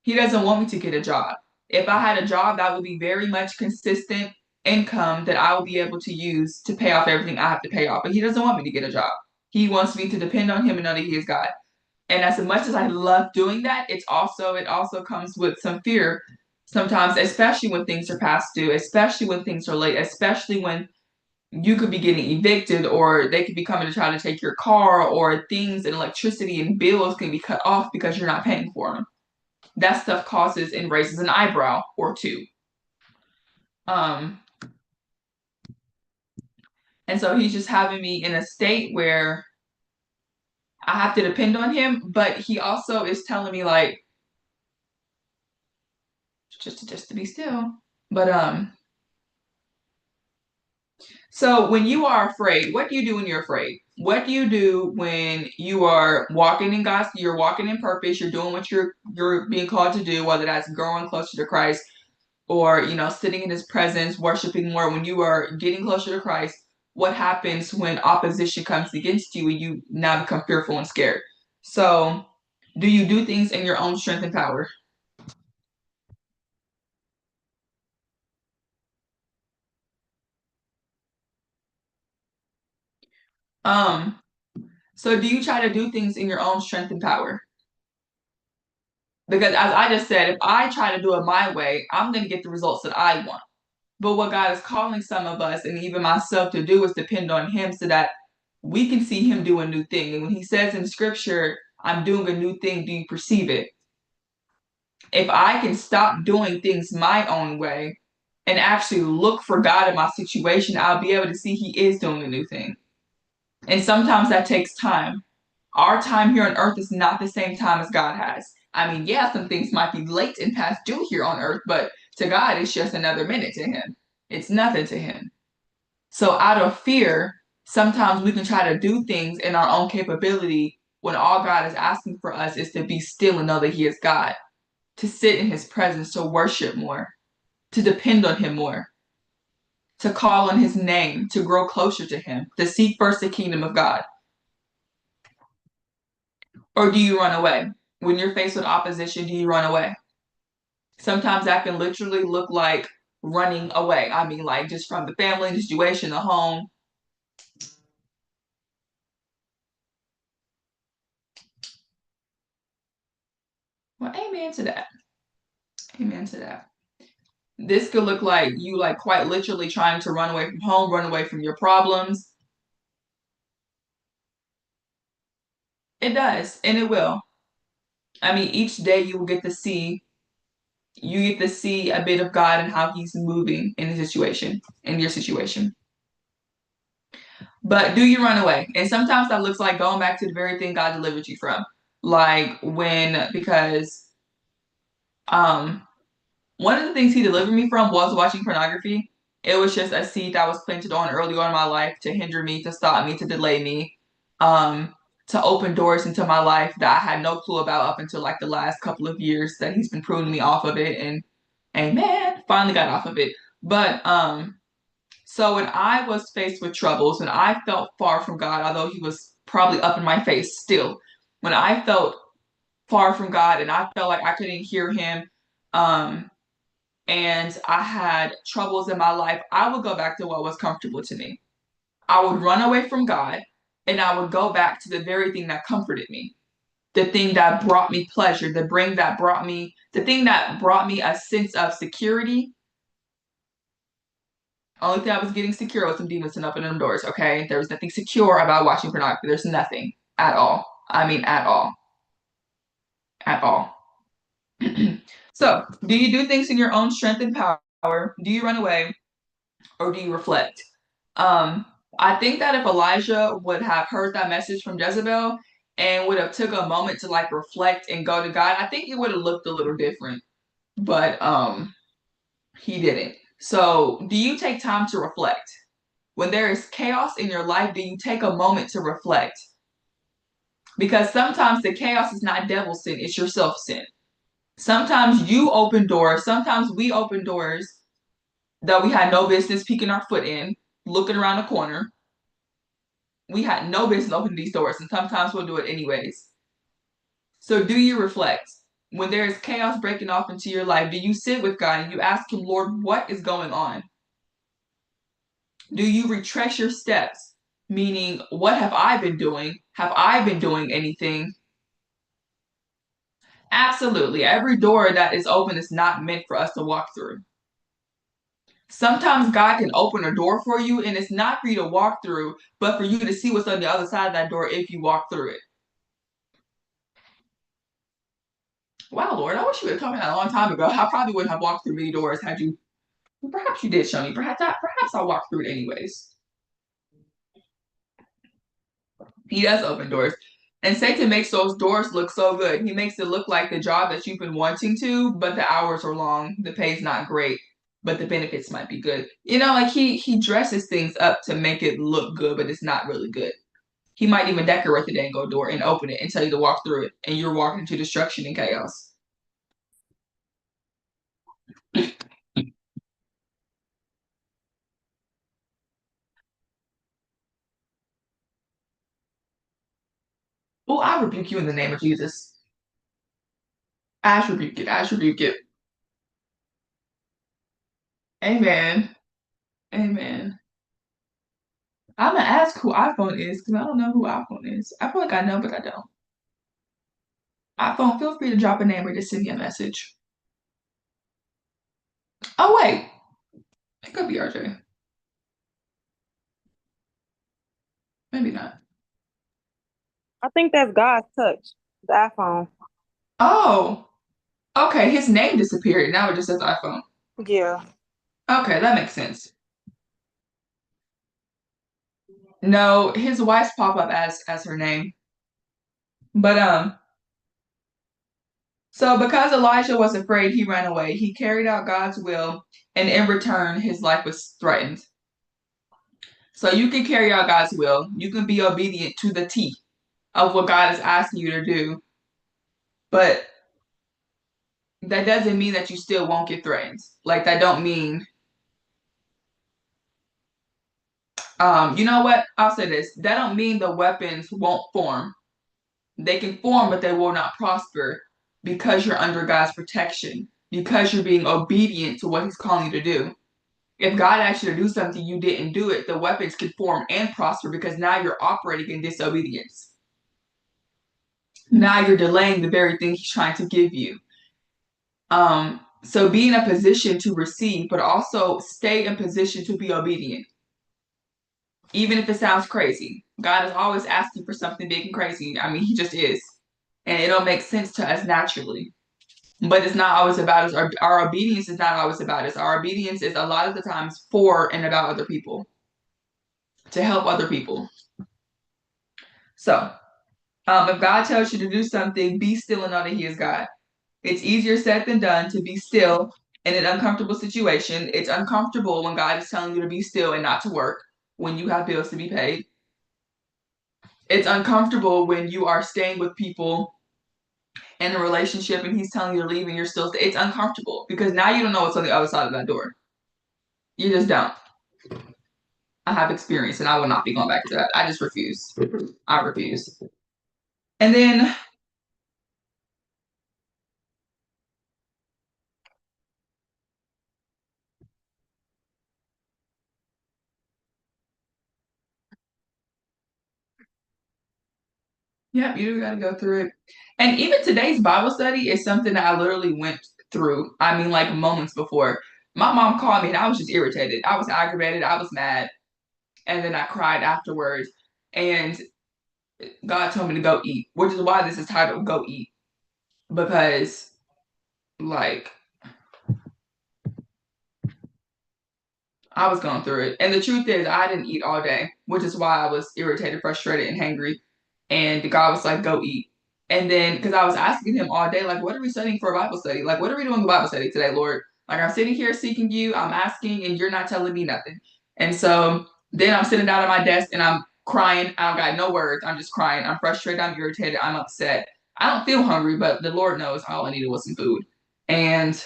He doesn't want me to get a job. If I had a job, that would be very much consistent income that I will be able to use to pay off everything I have to pay off. But he doesn't want me to get a job. He wants me to depend on him and know that he is God. And as much as I love doing that, it also comes with some fear sometimes, especially when things are past due, especially when things are late, especially when you could be getting evicted, or they could be coming to try to take your car, or things and electricity and bills can be cut off because you're not paying for them. That stuff causes and raises an eyebrow or two. And so he's just having me in a state where I have to depend on him, but he also is telling me like just to be still. But so when you are afraid, what do you do when you're afraid? What do you do when you are walking in God's, you're walking in purpose, you're doing what you're being called to do, whether that's growing closer to Christ or, sitting in his presence, worshiping more. When you are getting closer to Christ, what happens when opposition comes against you and you now become fearful and scared? So do you do things in your own strength and power? So do you try to do things in your own strength and power? Because as I just said, if I try to do it my way, I'm going to get the results that I want. But what God is calling some of us, and even myself, to do is depend on him so that we can see him do a new thing. And when he says in scripture, I'm doing a new thing, do you perceive it? If I can stop doing things my own way and actually look for God in my situation, I'll be able to see he is doing a new thing. And sometimes that takes time. Our time here on earth is not the same time as God has. I mean, yeah, some things might be late and past due here on earth, but to God, it's just another minute to him. It's nothing to him. So out of fear, sometimes we can try to do things in our own capability when all God is asking for us is to be still and know that he is God, to sit in his presence, to worship more, to depend on him more, to call on his name, to grow closer to him, to seek first the kingdom of God. Or do you run away? When you're faced with opposition, do you run away? Sometimes that can literally look like running away. I mean, like just from the family, the situation, the home. Well, amen to that. Amen to that. This could look like you like quite literally trying to run away from home, run away from your problems. It does, and it will. I mean, each day you get to see a bit of God and how He's moving in your situation. But do you run away? And sometimes that looks like going back to the very thing God delivered you from. Like because one of the things He delivered me from was watching pornography. It was just a seed that was planted on early on in my life to hinder me, to stop me, to delay me, to open doors into my life that I had no clue about up until like the last couple of years that He's been pruning me off of it, and amen, finally got off of it. But so when I was faced with troubles, when I felt far from God, although He was probably up in my face still, when I felt far from God and I felt like I couldn't hear Him, and I had troubles in my life, I would go back to what was comfortable to me. I would run away from God and I would go back to the very thing that comforted me, the thing that brought me pleasure, the thing that brought me a sense of security. Only thing I was getting secure was some demons sitting up in them doors, okay? There was nothing secure about watching pornography. There's nothing at all. I mean, at all. At all. So, do you do things in your own strength and power? Do you run away? Or do you reflect? I think that if Elijah would have heard that message from Jezebel and would have took a moment to like reflect and go to God, I think it would have looked a little different. But he didn't. So do you take time to reflect? When there is chaos in your life, do you take a moment to reflect? Because sometimes the chaos is not devil sin, it's your self sin. Sometimes you open doors, sometimes we open doors that we had no business peeking our foot in, looking around the corner. We had no business opening these doors, and sometimes we'll do it anyways. So do you reflect? When there is chaos breaking off into your life, do you sit with God and you ask Him, Lord, what is going on? Do you retrace your steps? Meaning, what have I been doing? Have I been doing anything? Absolutely. Every door that is open is not meant for us to walk through. Sometimes God can open a door for you and it's not for you to walk through, but for you to see what's on the other side of that door if you walk through it. Wow, Lord, I wish you would have told me that a long time ago. I probably wouldn't have walked through many doors had you. Perhaps you did show me. Perhaps I'll walk through it anyways. He does open doors. And Satan makes those doors look so good. He makes it look like the job that you've been wanting to, but the hours are long, the pay's not great, but the benefits might be good. You know, like he dresses things up to make it look good, but it's not really good. He might even decorate the dang door and open it and tell you to walk through it, and you're walking into destruction and chaos. Oh, I rebuke you in the name of Jesus. I rebuke it. I rebuke it. Amen. Amen. I'm gonna ask who iPhone is because I don't know who iPhone is. I feel like I know, but I don't. iPhone, feel free to drop a name or just send me a message. Oh wait, it could be RJ. Maybe not. I think that's God's touch, the iPhone. Oh, okay. His name disappeared. Now it just says iPhone. Yeah. Okay, that makes sense. No, his wife's pop up as her name. But so because Elijah was afraid, he ran away. He carried out God's will, and in return, his life was threatened. So you can carry out God's will. You can be obedient to the T of what God is asking you to do. But that doesn't mean that you still won't get threatened. Like that don't mean you know what? I'll say this. That don't mean the weapons won't form. They can form, but they will not prosper because you're under God's protection, because you're being obedient to what He's calling you to do. If God asked you to do something, you didn't do it, the weapons could form and prosper because now you're operating in disobedience. Now you're delaying the very thing He's trying to give you. So be in a position to receive, but also stay in position to be obedient. Even if it sounds crazy, God is always asking for something big and crazy. I mean, he just is. And it don't make sense to us naturally. But it's not always about us. Our obedience is not always about us. Our obedience is a lot of the times for and about other people, to help other people. So, if God tells you to do something, be still and know that he is God. It's easier said than done to be still in an uncomfortable situation. It's uncomfortable when God is telling you to be still and not to work when you have bills to be paid. It's uncomfortable when you are staying with people in a relationship and he's telling you to leave and you're still it's uncomfortable because now you don't know what's on the other side of that door. You just don't. I have experience and I will not be going back to that. I just refuse. I refuse. And then yeah, you got to go through it. And even today's Bible study is something that I literally went through. I mean, like moments before. My mom called me and I was just irritated. I was aggravated. I was mad. And then I cried afterwards. And God told me to go eat, which is why this is titled Go Eat. Because, like, I was going through it. And the truth is, I didn't eat all day, which is why I was irritated, frustrated, and hangry. And God was like, go eat. And then, because I was asking him all day, like, what are we studying for a Bible study? Like, what are we doing a Bible study today, Lord? Like, I'm sitting here seeking you, I'm asking, and you're not telling me nothing. And so then I'm sitting down at my desk and I'm crying. I don't got no words. I'm just crying. I'm frustrated. I'm irritated. I'm upset. I don't feel hungry, but the Lord knows all I needed was some food. And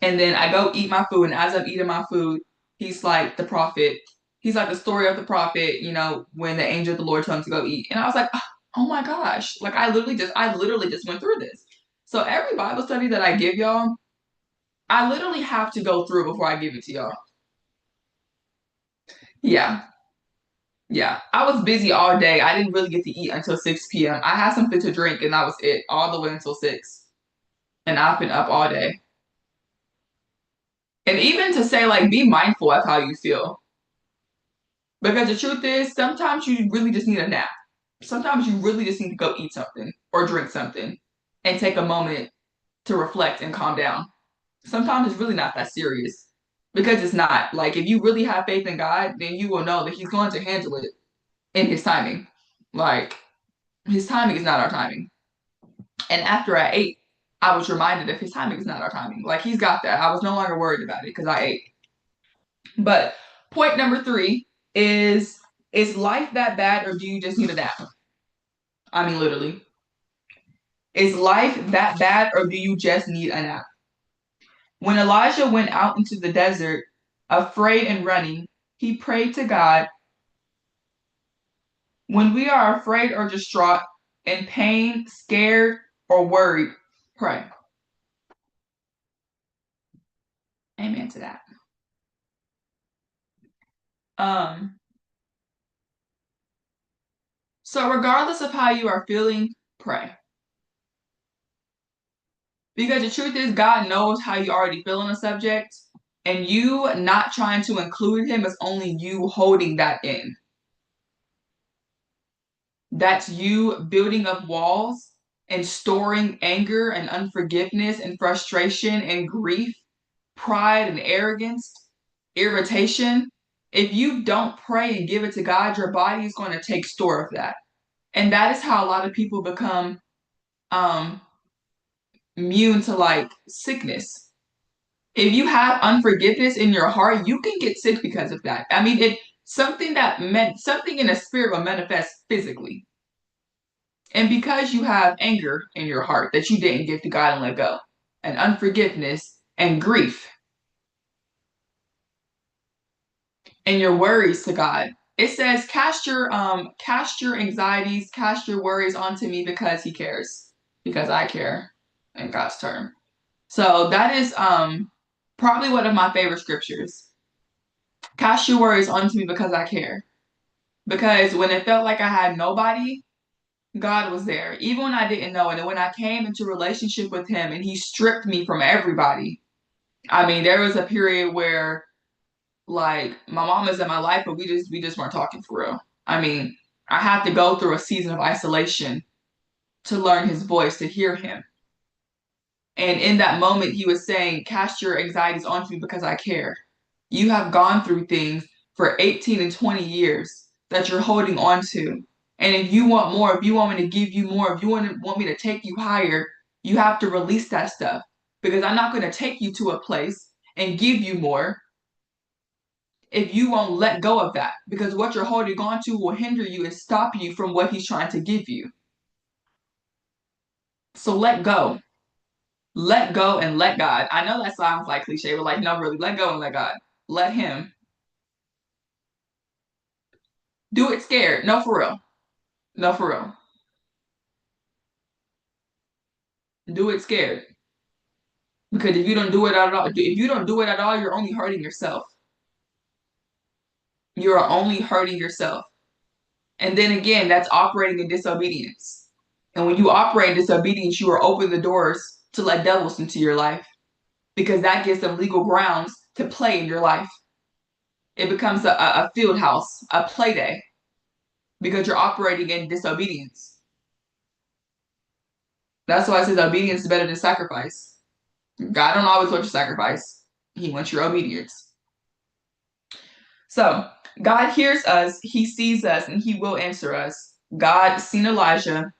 then I go eat my food. And as I'm eating my food, he's like the prophet. He's like the story of the prophet, you know, when the angel of the Lord told him to go eat. And I was like, oh my gosh. Like I literally just went through this. So every Bible study that I give y'all, I literally have to go through before I give it to y'all. Yeah. Yeah. I was busy all day. I didn't really get to eat until 6 p.m. I had something to drink and that was it all the way until 6. And I've been up all day. And even to say, like, be mindful of how you feel. Because the truth is, sometimes you really just need a nap. Sometimes you really just need to go eat something or drink something and take a moment to reflect and calm down. Sometimes it's really not that serious. Because it's not. Like, if you really have faith in God, then you will know that he's going to handle it in his timing. Like, his timing is not our timing. And after I ate, I was reminded that his timing is not our timing. Like, he's got that. I was no longer worried about it because I ate. But point number 3 is life that bad or do you just need a nap? I mean, literally. Is life that bad or do you just need a nap? When Elijah went out into the desert, afraid and running, he prayed to God. When we are afraid or distraught, in pain, scared, or worried, pray. Amen to that. So regardless of how you are feeling, pray. Because the truth is, God knows how you already feel on a subject, and you not trying to include him is only you holding that in. That's you building up walls and storing anger and unforgiveness and frustration and grief, pride and arrogance, irritation. If you don't pray and give it to God, your body is going to take store of that. And that is how a lot of people become immune to like sickness. If you have unforgiveness in your heart, you can get sick because of that. I mean, something in the spirit will manifest physically. And because you have anger in your heart that you didn't give to God and let go, and unforgiveness and grief, and your worries to God, it says, cast your anxieties, cast your worries onto me because he cares, because I care in God's term. So that is probably one of my favorite scriptures. Cast your worries onto me because I care. Because when it felt like I had nobody, God was there. Even when I didn't know it. And when I came into relationship with him and he stripped me from everybody. I mean, there was a period where Like my mom is in my life, but we just weren't talking for real. I mean, I had to go through a season of isolation to learn his voice, to hear him. And in that moment, he was saying, cast your anxieties onto me because I care. You have gone through things for 18 and 20 years that you're holding on to. And if you want more, if you want me to give you more, if you want me to take you higher, you have to release that stuff. Because I'm not going to take you to a place and give you more if you won't let go of that. Because what you're holding on to will hinder you and stop you from what he's trying to give you. So let go. Let go and let God. I know that sounds like cliche, but like, no, really, let go and let God. Let him. Do it scared. No, for real. No, for real. Do it scared. Because if you don't do it at all, you're only hurting yourself. You are only hurting yourself. And then again, that's operating in disobedience. And when you operate in disobedience, you are opening the doors to let devils into your life. Because that gives them legal grounds to play in your life. It becomes a field house, a play day. Because you're operating in disobedience. That's why it says obedience is better than sacrifice. God don't always want your sacrifice. He wants your obedience. So God hears us, he sees us, and he will answer us. God seen Elijah.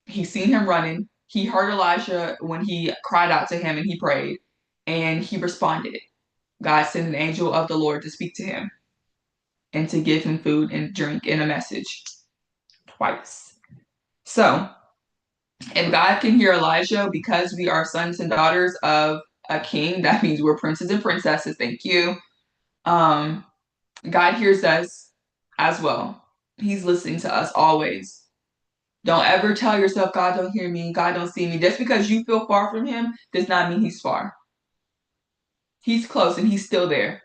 He seen him running. He heard Elijah when he cried out to him and he prayed. And he responded. God sent an angel of the Lord to speak to him and to give him food and drink and a message. Twice. So, if God can hear Elijah because we are sons and daughters of a king, that means we're princes and princesses. Thank you. God hears us as well. He's listening to us always. Don't ever tell yourself, God don't hear me, God don't see me. Just because you feel far from him does not mean he's far. He's close and he's still there.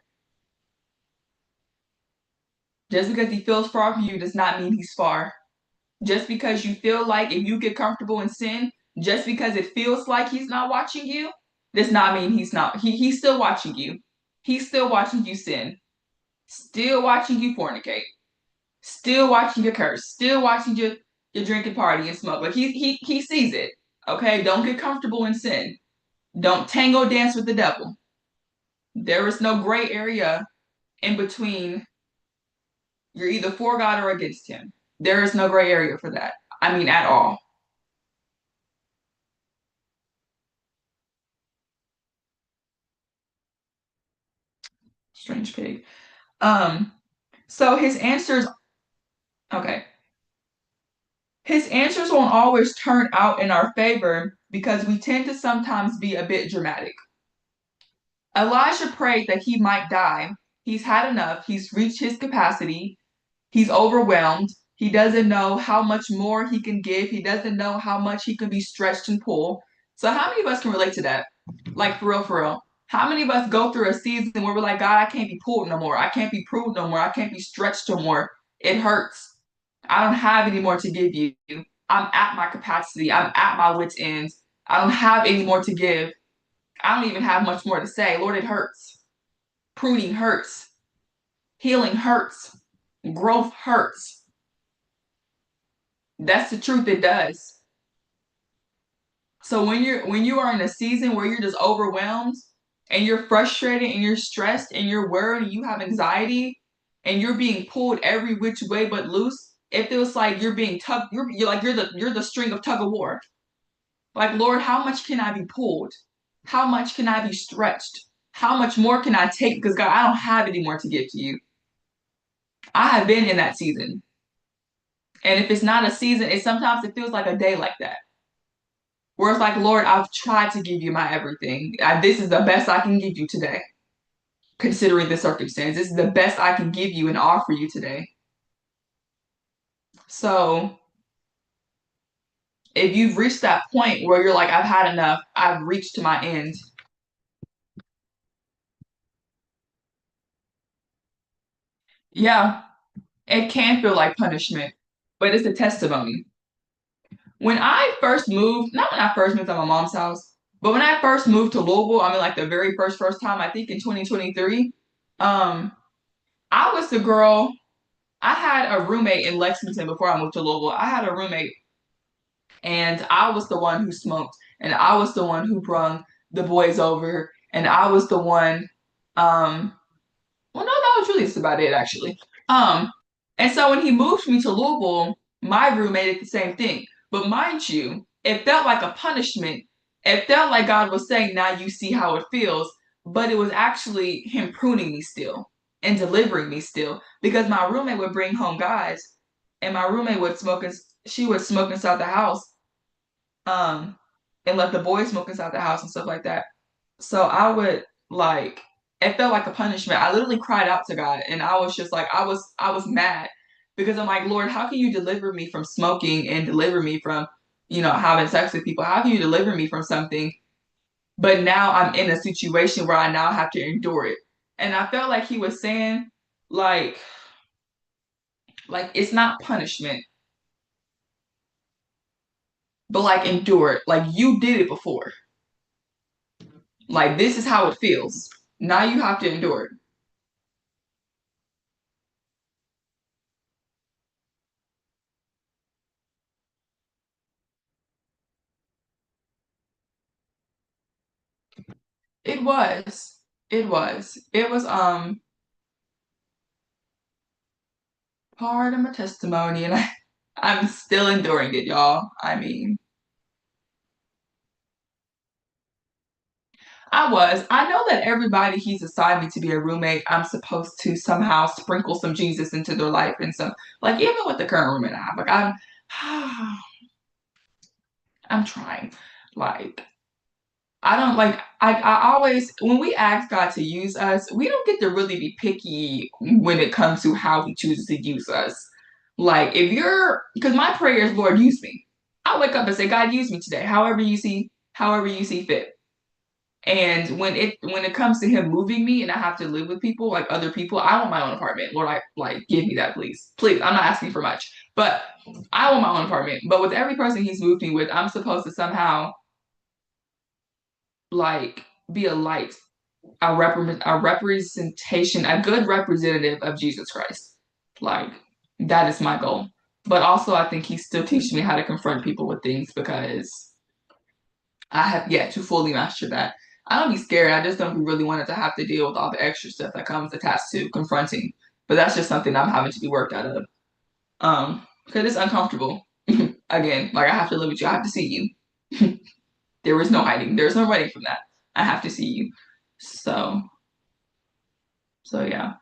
Just because he feels far from you does not mean he's far. Just because you feel like if you get comfortable in sin, just because it feels like he's not watching you, does not mean he's not. He's still watching you. He's still watching you sin. Still watching you fornicate. Still watching you curse. Still watching you drinking party and smoke. But he sees it. Okay? Don't get comfortable in sin. Don't tango dance with the devil. There is no gray area in between. You're either for God or against him. There is no gray area for that. I mean, at all. Strange pig. So his answers, okay. His answers won't always turn out in our favor because we tend to sometimes be a bit dramatic. Elijah prayed that he might die. He's had enough. He's reached his capacity. He's overwhelmed. He doesn't know how much more he can give. He doesn't know how much he can be stretched and pulled. So how many of us can relate to that? Like, for real, for real. How many of us go through a season where we're like, God, I can't be pulled no more. I can't be proved no more. I can't be stretched no more. It hurts. I don't have any more to give you. I'm at my capacity. I'm at my wit's end. I don't have any more to give. I don't even have much more to say. Lord, it hurts. Pruning hurts. Healing hurts. Growth hurts. That's the truth, it does. So when you are in a season where you're just overwhelmed and you're frustrated and you're stressed and you're worried and you have anxiety and you're being pulled every which way but loose, it feels like you're being tugged, you're the string of tug of war. Like, Lord, how much can I be pulled? How much can I be stretched? How much more can I take? Because God, I don't have any more to give to you. I have been in that season. And if it's not a season, sometimes it feels like a day like that. Where it's like, Lord, I've tried to give you my everything. This is the best I can give you today. Considering the circumstance, this is the best I can give you and offer you today. So if you've reached that point where you're like, I've had enough, I've reached to my end. Yeah, it can feel like punishment, but it's a testimony. When I first moved, not when I first moved to my mom's house, but when I first moved to Louisville, I mean, like the very first time, I think in 2023, I was the girl. I had a roommate in Lexington before I moved to Louisville. I had a roommate, and I was the one who smoked, and I was the one who brung the boys over, and I was the one. Well, no, that was really just about it, actually. And so when he moved me to Louisville, my roommate did the same thing. But mind you, it felt like a punishment. It felt like God was saying, now you see how it feels. But it was actually him pruning me still and delivering me still. Because my roommate would bring home guys, and my roommate would smoke, and she would smoke inside the house, and let the boys smoke inside the house and stuff like that. So I would like, it felt like a punishment. I literally cried out to God, and I was just like, I was mad because I'm like, Lord, how can you deliver me from smoking and deliver me from, having sex with people? How can you deliver me from something? But now I'm in a situation where I now have to endure it. And I felt like he was saying, like it's not punishment, but like endure it. Like you did it before. Like this is how it feels. Now you have to endure it. It was. It was. It was part of my testimony, and I'm still enduring it, y'all. I mean, I know that everybody he's assigned me to be a roommate, I'm supposed to somehow sprinkle some Jesus into their life and some, like, even with the current roommate I have, like I'm trying. Like I don't like I always, when we ask God to use us, we don't get to really be picky when it comes to how he chooses to use us. Like because my prayer is, Lord, use me. I wake up and say, God, use me today, however you see fit. And when it comes to him moving me and I have to live with people, like other people, I want my own apartment. Lord, like give me that, please. Please, I'm not asking for much. But I want my own apartment. But with every person he's moved me with, I'm supposed to somehow like be a light, a representation, a good representative of Jesus Christ. Like that is my goal. But also I think he's still teaching me how to confront people with things because I have yet to fully master that. I don't be scared. I just don't really want to have to deal with all the extra stuff that comes attached to confronting. But that's just something I'm having to be worked out of. Because it's uncomfortable. Again, like I have to live with you. I have to see you. There is no hiding. There's no running from that. I have to see you. So yeah.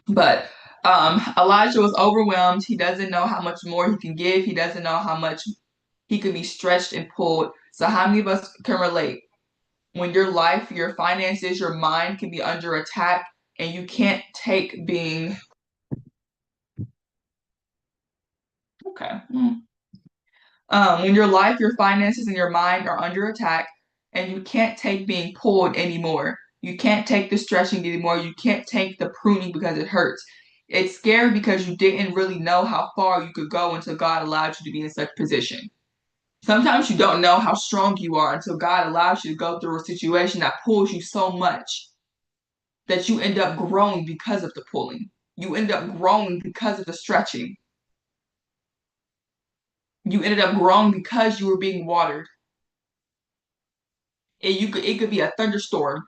But Elijah was overwhelmed. He doesn't know how much more he can give. He doesn't know how much he could be stretched and pulled. So how many of us can relate? When your life, your finances, your mind can be under attack and you can't take being okay. When your life, your finances, and your mind are under attack and you can't take being pulled anymore. You can't take the stretching anymore. You can't take the pruning because it hurts. It's scary because you didn't really know how far you could go until God allowed you to be in such position. Sometimes you don't know how strong you are until God allows you to go through a situation that pulls you so much that you end up growing because of the pulling. You end up growing because of the stretching. You ended up growing because you were being watered. It could be a thunderstorm,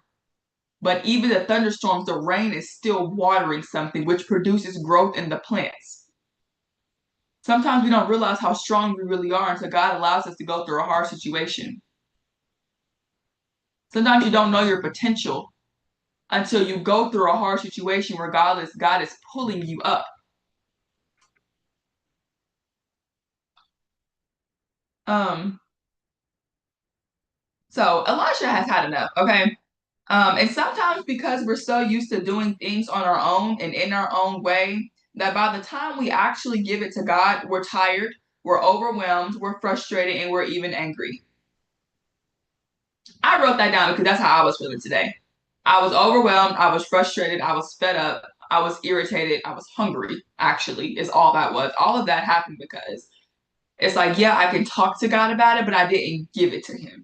but even the thunderstorms, the rain is still watering something, which produces growth in the plants. Sometimes we don't realize how strong we really are until God allows us to go through a hard situation. Sometimes you don't know your potential until you go through a hard situation where God is pulling you up. So Elisha has had enough, okay? And sometimes because we're so used to doing things on our own and in our own way, that by the time we actually give it to God, we're tired, we're overwhelmed, we're frustrated, and we're even angry. I wrote that down because that's how I was feeling today. I was overwhelmed, I was frustrated, I was fed up, I was irritated, I was hungry, actually, is all that was. All of that happened because it's like, yeah, I can talk to God about it, but I didn't give it to him.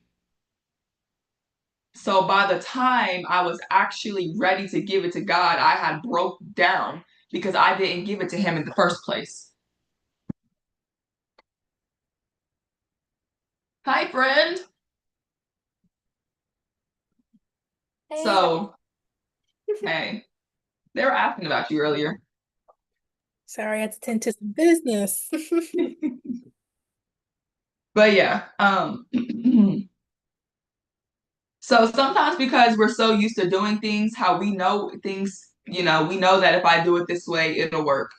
So by the time I was actually ready to give it to God, I had broke down because I didn't give it to him in the first place. Hi, friend. So, hey, they were asking about you earlier. Sorry, I had to tend to some business. But yeah, so sometimes because we're so used to doing things how we know things, we know that if I do it this way, it'll work.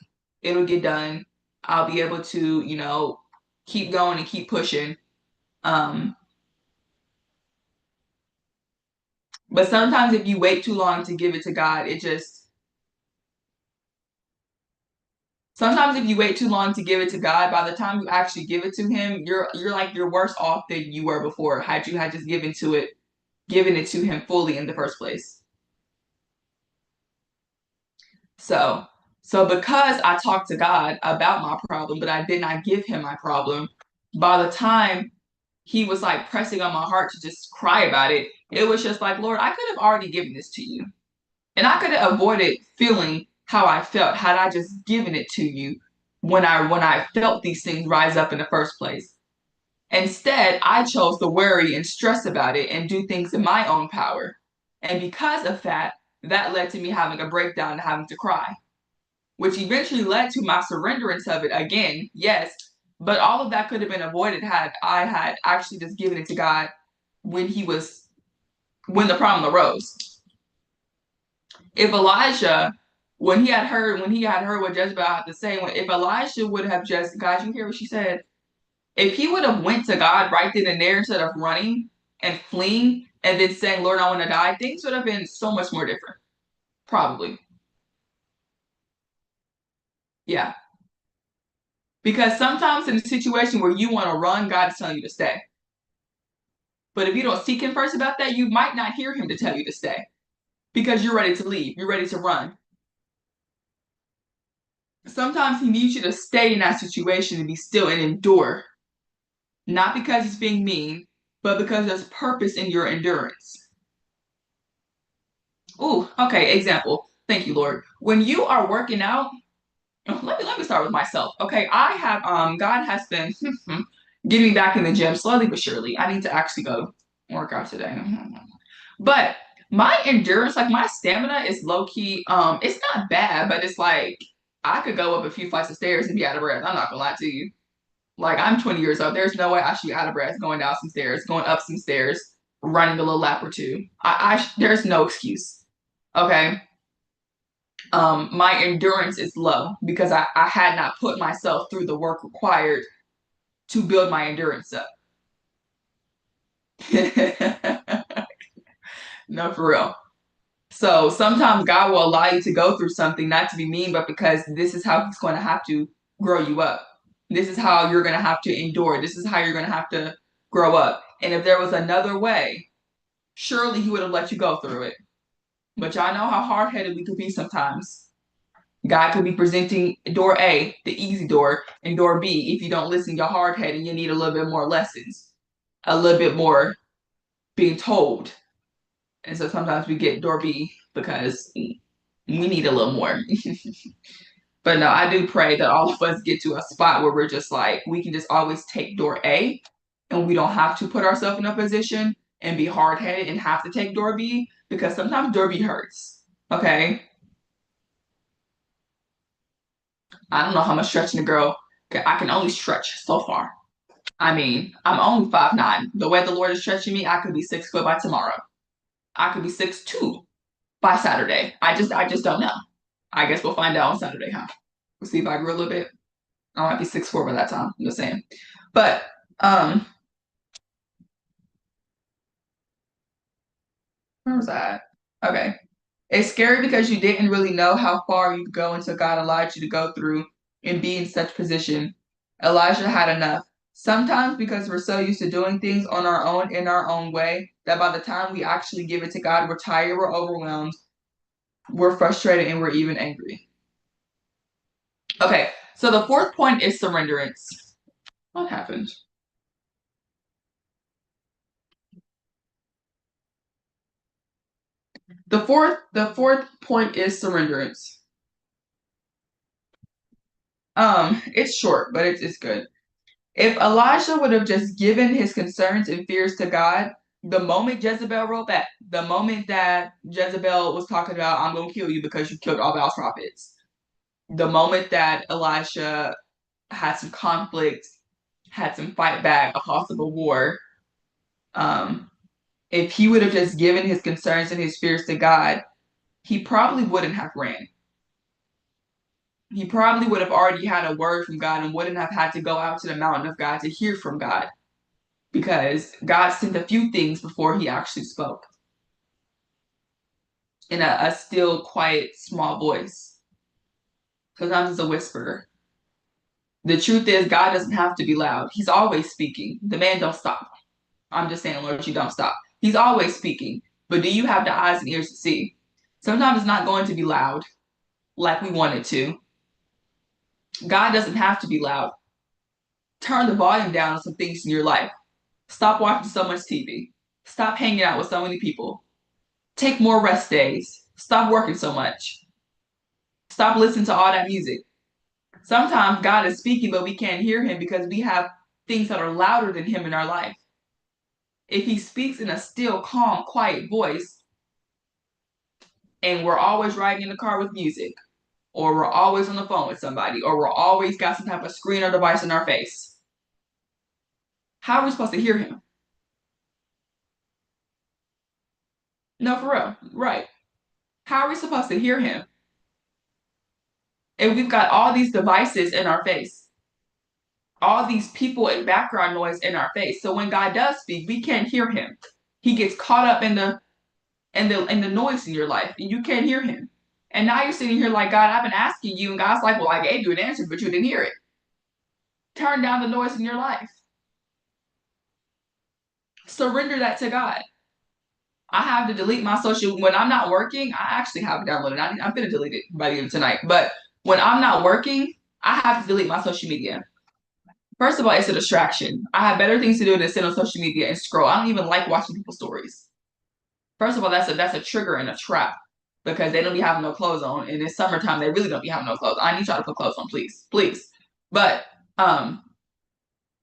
It'll get done. I'll be able to, keep going and keep pushing. But sometimes if you wait too long to give it to God, sometimes if you wait too long to give it to God, by the time you actually give it to him, you're worse off than you were before had you had just given it to him fully in the first place. So because I talked to God about my problem, but I did not give him my problem, by the time he was like pressing on my heart to just cry about it, it was just like, Lord, I could have already given this to you. And I could have avoided feeling how I felt had I just given it to you when I felt these things rise up in the first place. Instead, I chose to worry and stress about it and do things in my own power. And because of that led to me having a breakdown and having to cry, which eventually led to my surrenderance of it again, yes, but all of that could have been avoided had I had actually just given it to God when the problem arose. If Elijah, when he had heard what Jezebel had to say, if Elijah would have just, guys, you hear what she said? If he would have went to God right then and there instead of running and fleeing and then saying, Lord, I want to die, things would have been so much more different. Probably. Yeah. Because sometimes in a situation where you want to run, God is telling you to stay. But if you don't seek him first about that, you might not hear him to tell you to stay because you're ready to leave. You're ready to run. Sometimes he needs you to stay in that situation and be still and endure. Not because he's being mean, but because there's purpose in your endurance. Ooh, okay, example. Thank you, Lord. When you are working out, let me start with myself. Okay, I have God has been getting me back in the gym slowly but surely. I need to actually go work out today. But my endurance, like my stamina is low key, it's not bad, but it's like I could go up a few flights of stairs and be out of breath. I'm not gonna lie to you. Like I'm 20 years old. There's no way I should be out of breath going down some stairs, going up some stairs, running a little lap or two. There's no excuse. Okay. My endurance is low because I had not put myself through the work required to build my endurance up. No, for real. So sometimes God will allow you to go through something, not to be mean, but because this is how he's going to have to grow you up. This is how you're going to have to endure. This is how you're going to have to grow up. And if there was another way, surely he would have let you go through it. But y'all know how hard-headed we could be sometimes. God could be presenting door A, the easy door, and door B. If you don't listen, you're hard-headed. You need a little bit more lessons, a little bit more being told. And so sometimes we get door B because we need a little more. But no, I do pray that all of us get to a spot where we're just like, we can just always take door A and we don't have to put ourselves in a position and be hard-headed and have to take door B because sometimes door B hurts. Okay? I don't know how much stretching a girl. I can only stretch so far. I mean, I'm only 5'9". The way the Lord is stretching me, I could be 6 foot by tomorrow. I could be 6'2" by Saturday. I just don't know. I guess we'll find out on Saturday, huh? We'll see if I grew a little bit. I might be 6'4" by that time. I'm just saying. But where was that? Okay. It's scary because you didn't really know how far you could go until God allowed you to go through and be in such position. Elijah had enough. Sometimes because we're so used to doing things on our own in our own way that by the time we actually give it to God, we're tired, we're overwhelmed, we're frustrated, and we're even angry. Okay, so the fourth point is surrenderance. What happened? The fourth point is surrenderance. It's short, but it's good. If Elijah would have just given his concerns and fears to God, the moment Jezebel wrote back, the moment that Jezebel was talking about, I'm gonna kill you because you killed all Baal's prophets, the moment that Elisha had some conflict, had some fight back, a possible war, if he would have just given his concerns and his fears to God, he probably wouldn't have ran. He probably would have already had a word from God and wouldn't have had to go out to the mountain of God to hear from God, because God sent a few things before he actually spoke in a still, quiet, small voice. Sometimes it's a whisper. The truth is, God doesn't have to be loud. He's always speaking. The man don't stop. I'm just saying, Lord, you don't stop. He's always speaking. But do you have the eyes and ears to see? Sometimes it's not going to be loud like we want it to. God doesn't have to be loud. Turn the volume down on some things in your life. Stop watching so much TV. Stop hanging out with so many people. Take more rest days. Stop working so much. Stop listening to all that music. Sometimes God is speaking, but we can't hear him because we have things that are louder than him in our life. If he speaks in a still, calm, quiet voice, and we're always riding in the car with music, or we're always on the phone with somebody, or we're always got some type of screen or device in our face, how are we supposed to hear him? No, for real. Right. How are we supposed to hear him if we've got all these devices in our face, all these people and background noise in our face? So when God does speak, we can't hear him. He gets caught up in the noise in your life, and you can't hear him. And now you're sitting here like, God, I've been asking you, and God's like, well, I gave you an answer, but you didn't hear it. Turn down the noise in your life. Surrender that to God. I have to delete my social, when I'm not working, I actually have it downloaded. I'm going to delete it by the end of tonight. But when I'm not working, I have to delete my social media. First of all, it's a distraction. I have better things to do than sit on social media and scroll. I don't even like watching people's stories. First of all, that's a trigger and a trap, because they don't be having no clothes on. And it's summertime, they really don't be having no clothes. I need y'all to put clothes on, please. Please. But so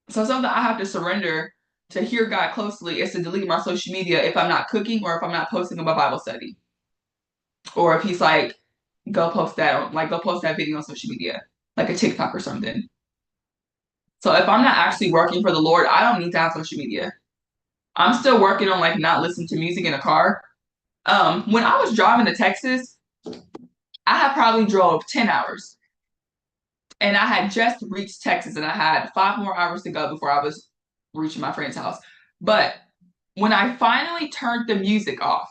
something I have to surrender to hear God closely is to delete my social media if I'm not cooking, or if I'm not posting my Bible study. Or if he's like, go post that video on social media, like a TikTok or something. So if I'm not actually working for the Lord, I don't need to have social media. I'm still working on like not listening to music in a car. When I was driving to Texas, I had probably drove 10 hours. And I had just reached Texas, and I had 5 more hours to go before I was reaching my friend's house. But when I finally turned the music off,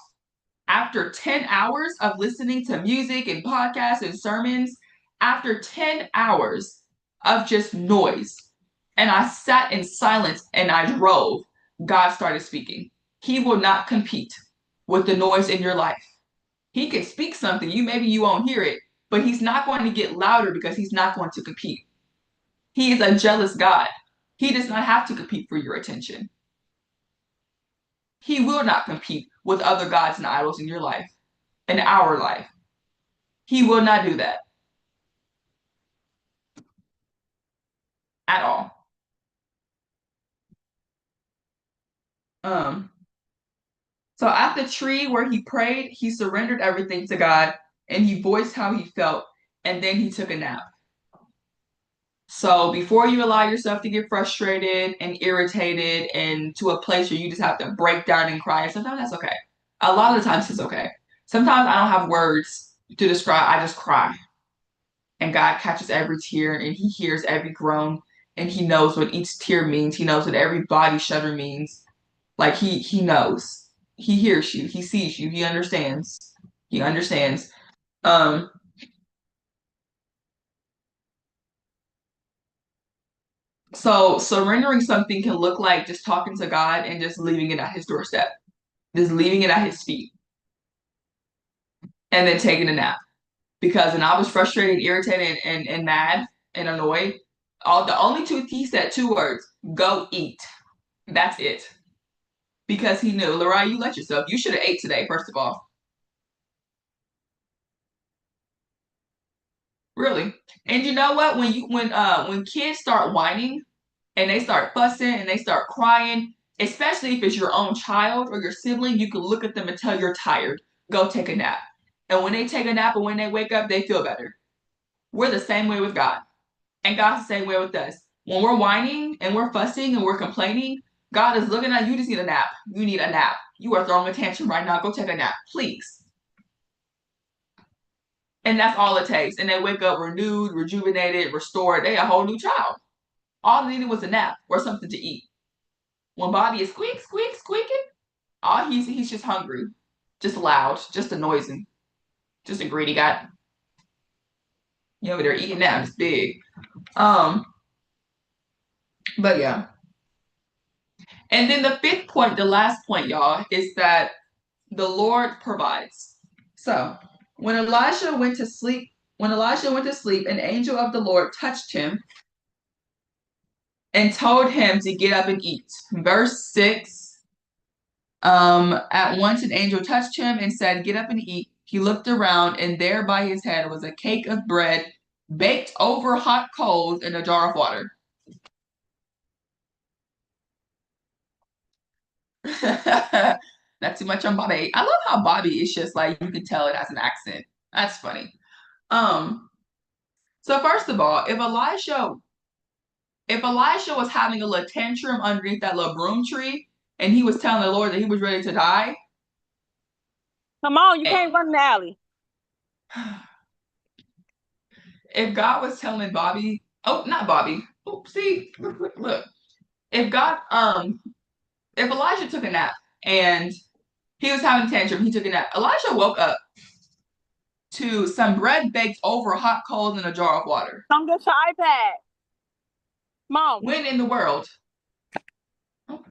after 10 hours of listening to music and podcasts and sermons, after 10 hours of just noise, and I sat in silence and I drove, God started speaking. He will not compete with the noise in your life. He can speak something, maybe you won't hear it, but he's not going to get louder because he's not going to compete. He is a jealous God. He does not have to compete for your attention. He will not compete with other gods and idols in your life, in our life. He will not do that. At all. So at the tree where he prayed, he surrendered everything to God, and he voiced how he felt, and then he took a nap. So before you allow yourself to get frustrated and irritated and to a place where you just have to break down and cry, sometimes that's okay. A lot of the times it's okay. Sometimes I don't have words to describe, I just cry. And God catches every tear, and he hears every groan, and he knows what each tear means. He knows what every body shudder means. Like he knows. He hears you, he sees you, he understands. He understands. So surrendering something can look like just talking to God and just leaving it at his doorstep. Just leaving it at his feet. And then taking a nap. Because when I was frustrated, irritated, and mad and annoyed, he said 2 words: go eat. That's it. Because he knew, Lorraine, you let yourself. You should have ate today, first of all. Really. And you know what? When kids start whining and they start fussing and they start crying, especially if it's your own child or your sibling, you can look at them and tell you're tired. Go take a nap. And when they take a nap and when they wake up, they feel better. We're the same way with God. And God's the same way with us. When we're whining and we're fussing and we're complaining, God is looking at you. Just need a nap. You need a nap. You are throwing a tantrum right now. Go take a nap, please. And that's all it takes. And they wake up renewed, rejuvenated, restored. They a whole new child. All they needed was a nap or something to eat. When Bobby is squeaking, all he's just hungry, just loud, just a noising, just a greedy guy. You know, they're eating now, it's big. But yeah. And then the fifth point, the last point, y'all, is that the Lord provides. So when Elijah went to sleep, an angel of the Lord touched him and told him to get up and eat. Verse 6, at once an angel touched him and said, get up and eat. He looked around, and there by his head was a cake of bread baked over hot coals in a jar of water. Not too much on Bobby. I love how Bobby is just like, you can tell it has an accent. That's funny. So first of all, if Elisha was having a little tantrum underneath that little broom tree and he was telling the Lord that he was ready to die. Come on, you can't run in the alley. If God was telling Bobby, oh, not Bobby. Oh, see, look. If Elijah took a nap and he was having a tantrum, he took a nap. Elijah woke up to some bread baked over hot coals in a jar of water. Come get your iPad. Mom. When in the world? Oh.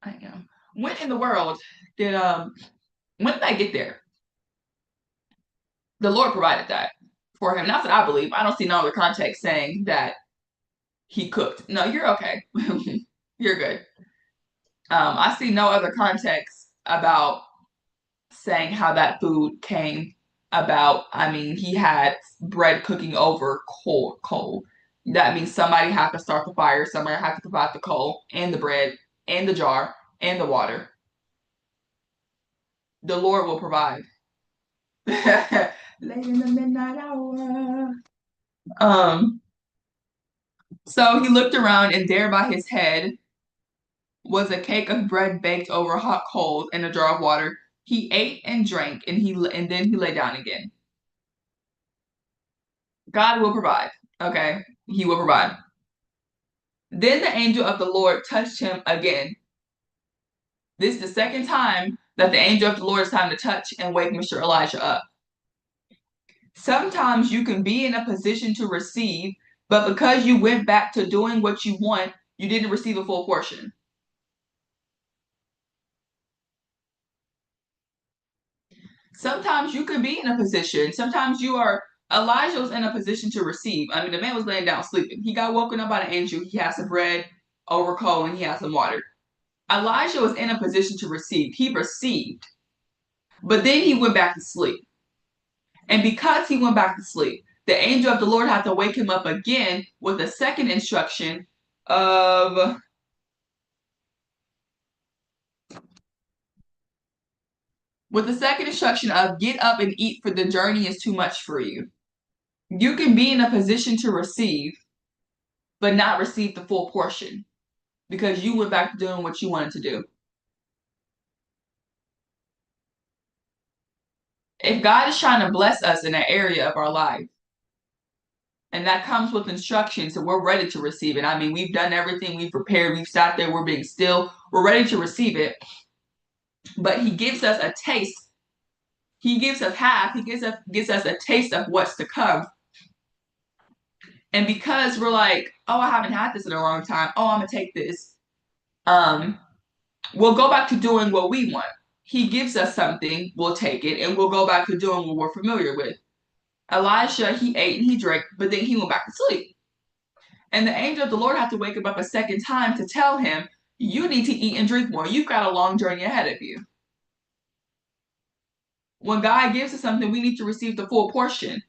I am. When in the world did when did I get there? The Lord provided that for him. That's what I believe. I don't see no other context saying that he cooked. No, you're okay. You're good. I see no other context about saying how that food came about. I mean, he had bread cooking over coal. That means somebody had to start the fire, somebody had to provide the coal and the bread and the jar and the water. The Lord will provide. Late in the midnight hour. So he looked around, and there by his head was a cake of bread baked over hot coals and a jar of water. He ate and drank, and then he lay down again. God will provide. Okay, he will provide. Then the angel of the Lord touched him again. This is the second time that the angel of the Lord is time to touch and wake Mr. Elijah up. Sometimes you can be in a position to receive, but because you went back to doing what you want, you didn't receive a full portion. Sometimes you can be in a position. Sometimes Elijah was in a position to receive. I mean, the man was laying down sleeping. He got woken up by an angel. He has some bread over coal and he has some water. Elijah was in a position to receive. He received. But then he went back to sleep. And because he went back to sleep, the angel of the Lord had to wake him up again with a second instruction of get up and eat, for the journey is too much for you. You can be in a position to receive, but not receive the full portion because you went back to doing what you wanted to do. If God is trying to bless us in an area of our life, and that comes with instructions, so we're ready to receive it. I mean, we've done everything, we've prepared, we've sat there, we're being still, we're ready to receive it. But he gives us a taste. He gives us half. He gives us a taste of what's to come. And because we're like, oh, I haven't had this in a long time. Oh, I'm going to take this. We'll go back to doing what we want. He gives us something, we'll take it, and we'll go back to doing what we're familiar with. Elijah, he ate and he drank, but then he went back to sleep. And the angel of the Lord had to wake him up a second time to tell him, you need to eat and drink more. You've got a long journey ahead of you. when God gives us something, we need to receive the full portion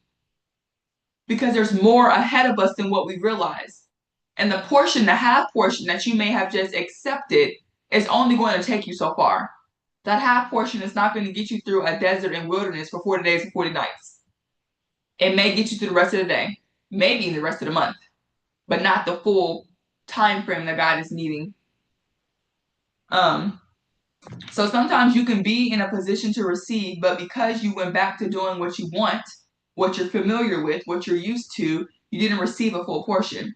because there's more ahead of us than what we realize. And the portion, the half portion that you may have just accepted is only going to take you so far. That half portion is not going to get you through a desert and wilderness for 40 days and 40 nights. It may get you through the rest of the day, maybe the rest of the month, but not the full time frame that God is needing. So sometimes you can be in a position to receive, but because you went back to doing what you want, what you're familiar with, what you're used to, you didn't receive a full portion.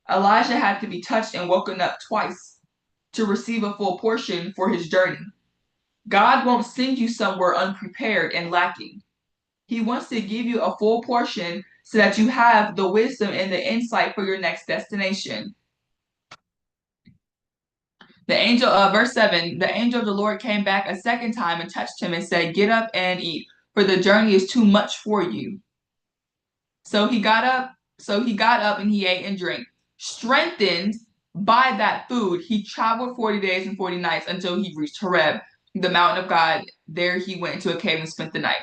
Elijah had to be touched and woken up twice to receive a full portion for his journey. God won't send you somewhere unprepared and lacking. He wants to give you a full portion so that you have the wisdom and the insight for your next destination. The angel, verse 7, the angel of the Lord came back a second time and touched him and said, "Get up and eat, for the journey is too much for you." So he got up and he ate and drank. Strengthened by that food, he traveled 40 days and 40 nights until he reached Horeb, the mountain of God. There he went into a cave and spent the night.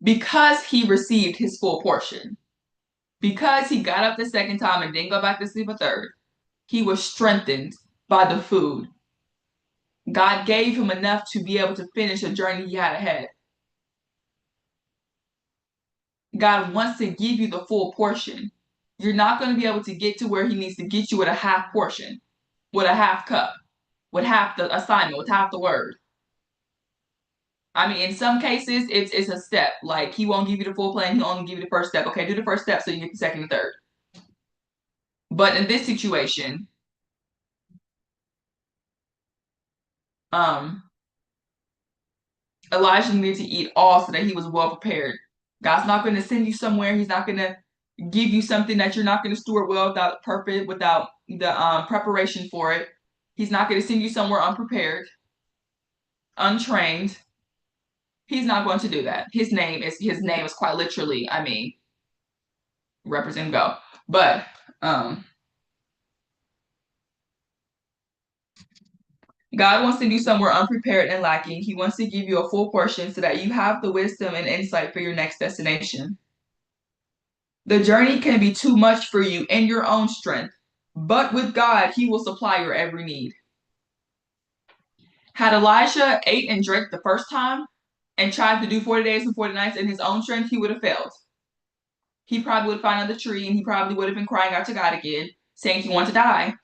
Because he received his full portion, because he got up the second time and didn't go back to sleep a third, he was strengthened by the food. God gave him enough to be able to finish a journey he had ahead. God wants to give you the full portion. You're not going to be able to get to where he needs to get you with a half portion, with a half cup, with half the assignment, with half the word. I mean, in some cases, it's a step. Like, he won't give you the full plan. He'll only give you the first step. Okay, do the first step so you get the second and third. But in this situation, Elijah needed to eat all so that he was well prepared. God's not going to send you somewhere. He's not going to give you something that you're not going to steward well without purpose, without the preparation for it. He's not going to send you somewhere unprepared, untrained. He's not going to do that. His name is quite literally, I mean, represent go. But God wants to do somewhere unprepared and lacking. He wants to give you a full portion so that you have the wisdom and insight for your next destination. The journey can be too much for you in your own strength, but with God, he will supply your every need. Had Elijah ate and drank the first time and tried to do 40 days and 40 nights in his own strength, he would have failed. He probably would have found another tree and he probably would have been crying out to God again, saying he wanted to die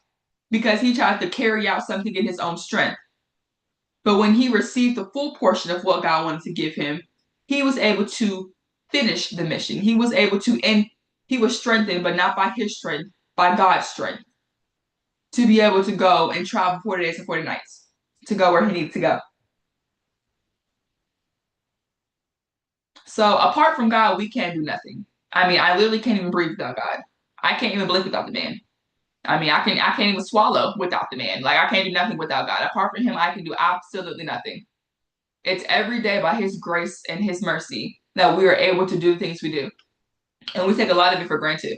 because he tried to carry out something in his own strength. But when he received the full portion of what God wanted to give him, he was able to finish the mission. He was able to end. He was strengthened, but not by his strength, by God's strength, to be able to go and travel 40 days and 40 nights to go where he needed to go. So apart from God, we can't do nothing. I mean, I literally can't even breathe without God. I can't even blink without the man. I mean, I can't even swallow without the man. Like, I can't do nothing without God. Apart from him, I can do absolutely nothing. It's every day by his grace and his mercy that we are able to do the things we do. And we take a lot of it for granted.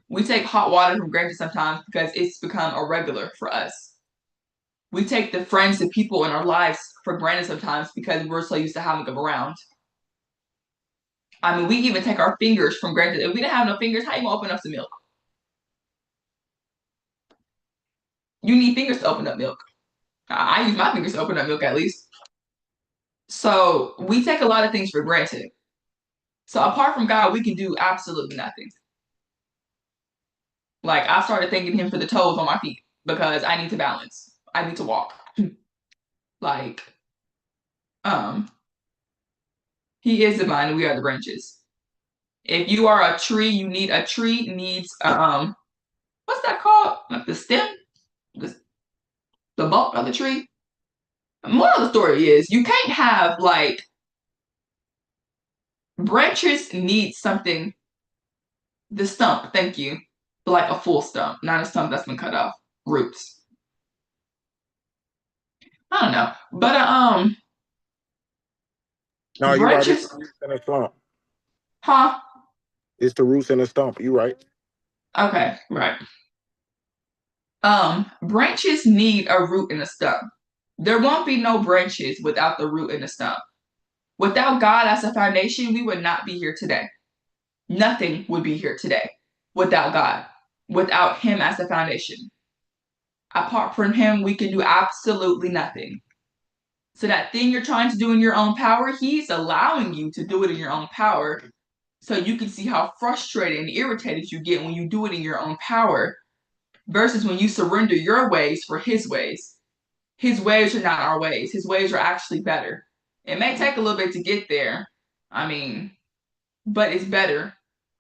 We take hot water for granted sometimes because it's become a regular for us. We take the friends and people in our lives for granted sometimes because we're so used to having them around. I mean, we even take our fingers for granted. If we didn't have no fingers, how you gonna open up some milk? You need fingers to open up milk. I use my fingers to open up milk at least. So we take a lot of things for granted. So apart from God, we can do absolutely nothing. Like, I started thanking him for the toes on my feet because I need to balance. I need to walk. Like, he is the vine and we are the branches. If you are a tree, a tree needs what's that called? Like the stem? The bulk of the tree. Moral of the story is you can't have like branches need something. The stump, thank you. Like a full stump, not a stump that's been cut off. Roots. I don't know. But No, you right. branches. It's the roots and the stump. Huh? It's the roots and the stump. You right. Okay, right. Branches need a root and a stump. There won't be no branches without the root and the stump. Without God as a foundation, we would not be here today. Nothing would be here today without God, without Him as a foundation. Apart from Him, we can do absolutely nothing. So that thing you're trying to do in your own power, He's allowing you to do it in your own power, so you can see how frustrated and irritated you get when you do it in your own power versus when you surrender your ways for His ways. His ways are not our ways. His ways are actually better. It may take a little bit to get there. I mean, but it's better.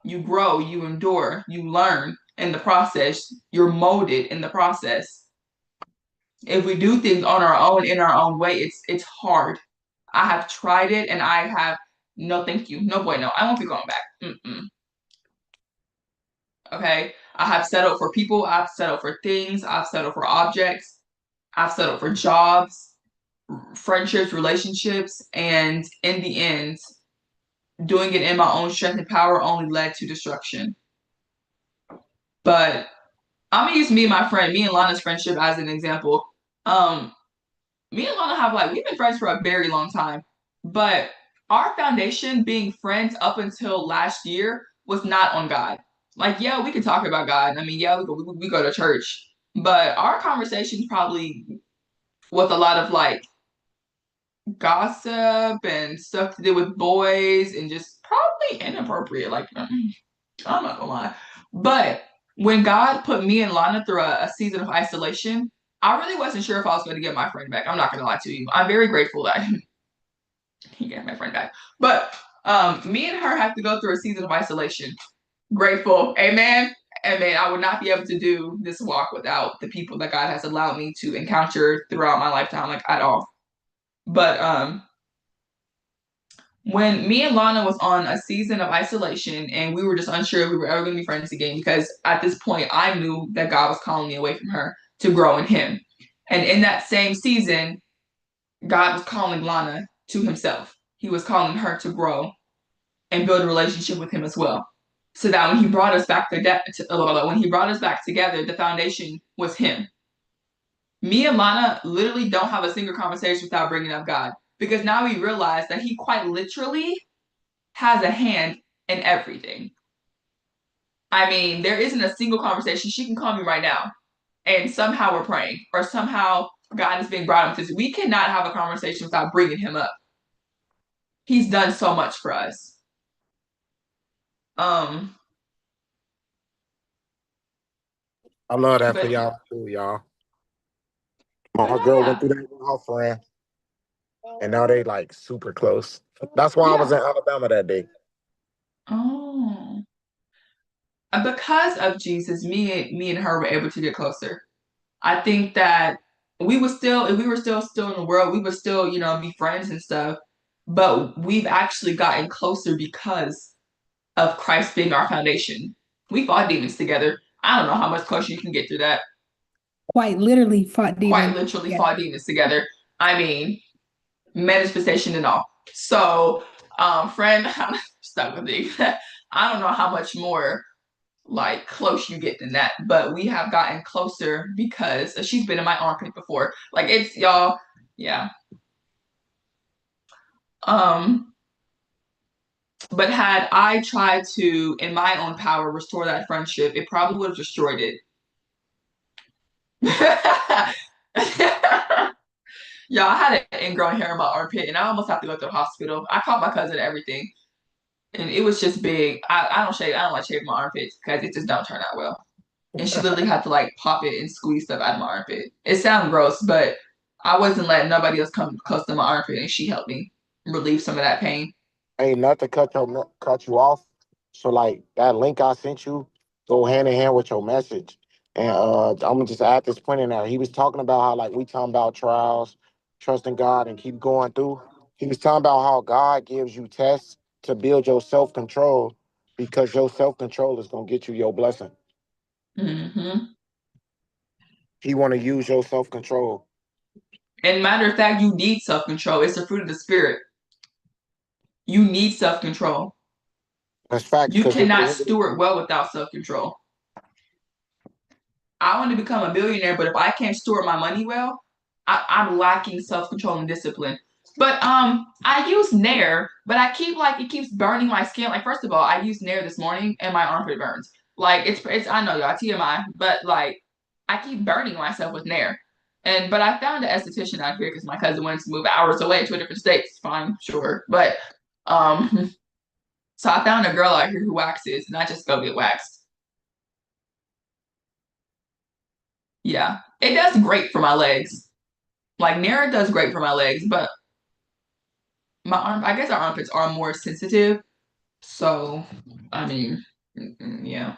You grow, you endure, you learn in the process. You're molded in the process. If we do things on our own, in our own way, it's hard. I have tried it and I have, no thank you. No boy, no. I won't be going back. Okay? I have settled for people. I've settled for things. I've settled for objects. I've settled for jobs, friendships, relationships, and in the end, doing it in my own strength and power only led to destruction. But I'm gonna use me and my friend, me and Lana's friendship as an example. Me and Lana have we've been friends for a very long time, but our foundation being friends up until last year was not on God. Yeah, we can talk about God. I mean, yeah, we go to church, but our conversations probably with a lot of gossip and stuff to do with boys and just probably inappropriate. I'm not gonna lie. But when God put me and Lana through a season of isolation, I really wasn't sure if I was going to get my friend back. I'm not gonna lie to you. I'm very grateful that he got my friend back. But me and her have to go through a season of isolation. Grateful. Amen. Amen. I would not be able to do this walk without the people that God has allowed me to encounter throughout my lifetime, at all. But when me and Lana was on a season of isolation and we were just unsure if we were ever going to be friends again, because at this point I knew that God was calling me away from her to grow in Him. And in that same season, God was calling Lana to Himself. He was calling her to grow and build a relationship with Him as well. So that when He brought us back together, the foundation was Him. Me and Lana literally don't have a single conversation without bringing up God. Because now we realize that He quite literally has a hand in everything. I mean, there isn't a single conversation. She can call me right now and somehow we're praying or somehow God is being brought up to. We cannot have a conversation without bringing Him up. He's done so much for us. I love that for y'all too, y'all. My girl went through that with her friend, and now they super close. That's why I was in Alabama that day. Oh, because of Jesus, me and her were able to get closer. I think that if we were still in the world, we would still, be friends and stuff. But we've actually gotten closer because of Christ being our foundation. We fought demons together. I don't know how much closer you can get through that. Quite literally fought demons. Quite literally fought demons together. I mean, manifestation and all. So, friend, I'm stuck with me. I don't know how much more close you get than that, but we have gotten closer because she's been in my armpit before. It's y'all, yeah. But had I tried to, in my own power, restore that friendship, it probably would have destroyed it. Y'all, I had an ingrown hair in my armpit, and I almost have to go to the hospital. I called my cousin everything, and it was just big. I don't shave. I don't like shaving my armpits because it just don't turn out well. And she literally had to pop it and squeeze stuff out of my armpit. It sounds gross, but I wasn't letting nobody else come close to my armpit, and she helped me relieve some of that pain. Hey, not to cut you off. So that link I sent you go hand in hand with your message. And I'm gonna just add this point in there. He was talking about how we talking about trials, trusting God and keep going through. He was talking about how God gives you tests to build your self-control because your self-control is gonna get you your blessing. Mm-hmm. He want to use your self-control. And matter of fact, you need self-control. It's the fruit of the Spirit. You need self-control. That's fact. You cannot steward well without self-control. I want to become a billionaire, but if I can't steward my money well, I I'm lacking self-control and discipline. But I use Nair, but I keep like it keeps burning my skin. Like first of all, I used Nair this morning and my armpit burns. Like it's I know y'all TMI, but like I keep burning myself with Nair. But I found an esthetician out here because my cousin wanted to move hours away to a different state. Fine, sure. But so I found a girl out here who waxes, and I just go get waxed. Yeah, it does great for my legs. Like Nair does great for my legs, but I guess our armpits are more sensitive. So, I mean, yeah.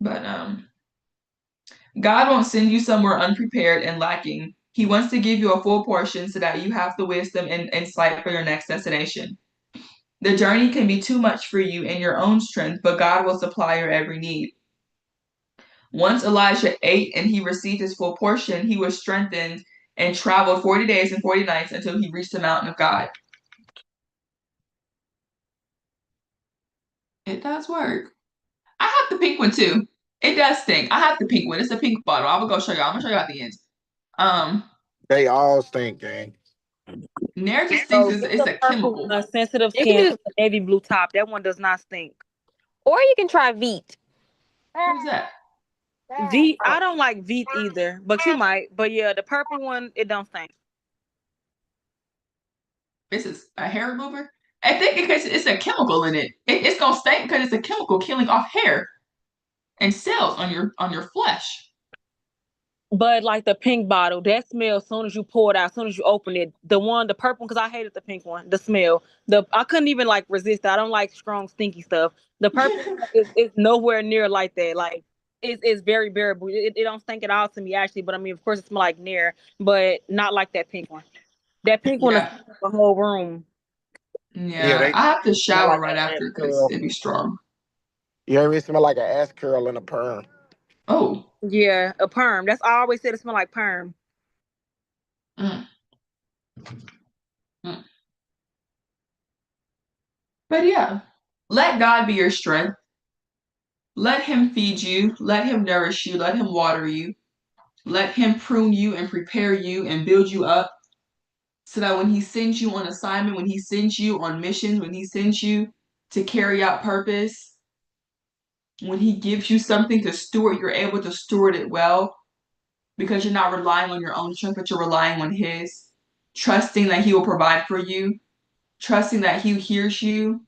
But God won't send you somewhere unprepared and lacking. He wants to give you a full portion so that you have the wisdom and insight for your next destination. The journey can be too much for you in your own strength, but God will supply your every need. Once Elijah ate and he received his full portion, he was strengthened and traveled 40 days and 40 nights until he reached the mountain of God. It does work. I have the pink one too. It does stink. I have the pink one. It's a pink bottle. I will go show y'all. I'm gonna show you at the end. They all stink, gang. Nair just So thinks get it's the a purple chemical. one, sensitive You can skin, just, the navy blue top. That one does not stink. or you can try Veet. Who's that? Veet, I don't like Veet either, but you might. But yeah, the purple one, it don't stink. This is a hair remover. I think because it's a chemical in it. It's gonna stink because it's a chemical killing off hair and cells on your flesh. But like the pink bottle, that smell as soon as you pour it out, as soon as you open it. The purple, because I hated the pink one. The smell, I couldn't even like resist it. I don't like strong, stinky stuff. The purple one is nowhere near like that. Like it's very bearable. It don't stink at all to me actually. But I mean, of course, it smells like Nair, but not like that pink one. That pink one is Yeah. the whole room. Yeah, they I have to smell shower like right an after ass because curl. it'd be strong. You hear me? Smell like an ass curl and a perm. Oh. Yeah, a perm. That's I always said it smell like perm. Mm. Mm. But yeah, let God be your strength. Let him feed you. Let him nourish you. Let him water you. Let him prune you and prepare you and build you up so that when he sends you on assignment, when he sends you on missions, when he sends you to carry out purpose, when he gives you something to steward, you're able to steward it well because you're not relying on your own strength, but you're relying on his, trusting that he will provide for you, trusting that he hears you,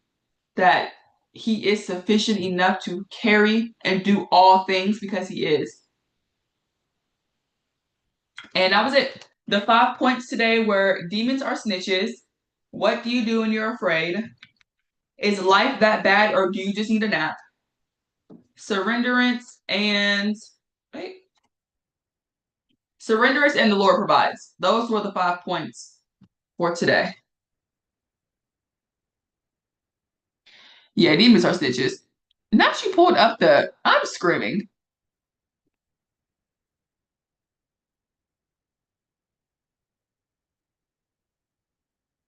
that he is sufficient enough to carry and do all things because he is. And that was it. The 5 points today were demons are snitches. What do you do when you're afraid? Is life that bad or do you just need a nap? Surrenderance and surrenderance and the Lord provides. Those were the 5 points for today. Yeah, demons are snitches. Now she pulled up I'm screaming.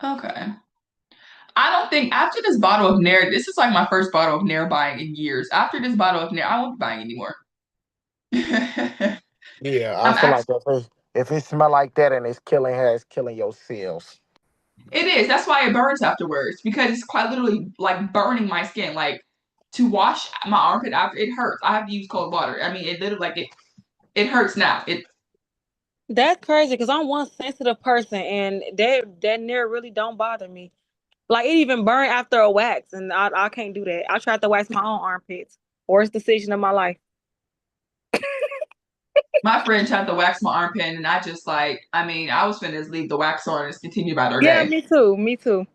Okay. I don't think after this bottle of Nair, this is like my first bottle of Nair buying in years. After this bottle of Nair, I won't be buying anymore. Yeah, I I'm feel like actually, if it smell like that and it's killing hair, it's killing your cells. it is. That's why it burns afterwards because it's quite literally like burning my skin. Like to wash my armpit after it hurts. I have to use cold water. I mean, it literally like it hurts now. That's crazy because I'm one sensitive person and that Nair really don't bother me. Like it even burned after a wax, and I can't do that. I tried to wax my own armpits. Worst decision of my life. My friend tried to wax my armpit, and I just like, I mean, I was finna just leave the wax on and just continue about our Yeah, day. me too. Me too.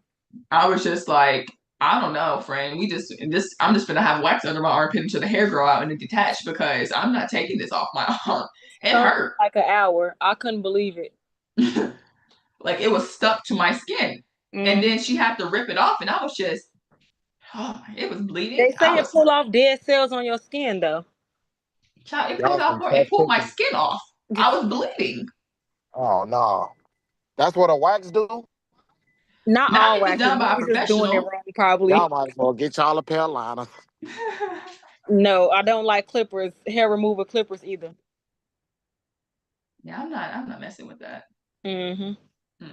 I was just like, I don't know, friend. I'm just gonna have wax under my armpit until the hair grow out and it detach because I'm not taking this off my arm. It hurt. Like an hour. I couldn't believe it. Like it was stuck to my skin. And then she had to rip it off, and I was just, it was bleeding. They say it pull off dead cells on your skin, though. Child, it pulled off more. It pulled my skin off. I was bleeding. Oh no, that's what a wax do. Not all if it's done by a waxes. Just doing it professional. wrong, probably. Y'all might as well get y'all a pair of liners. No, I don't like clippers, hair removal clippers either. Yeah, I'm not messing with that. Mm-hmm.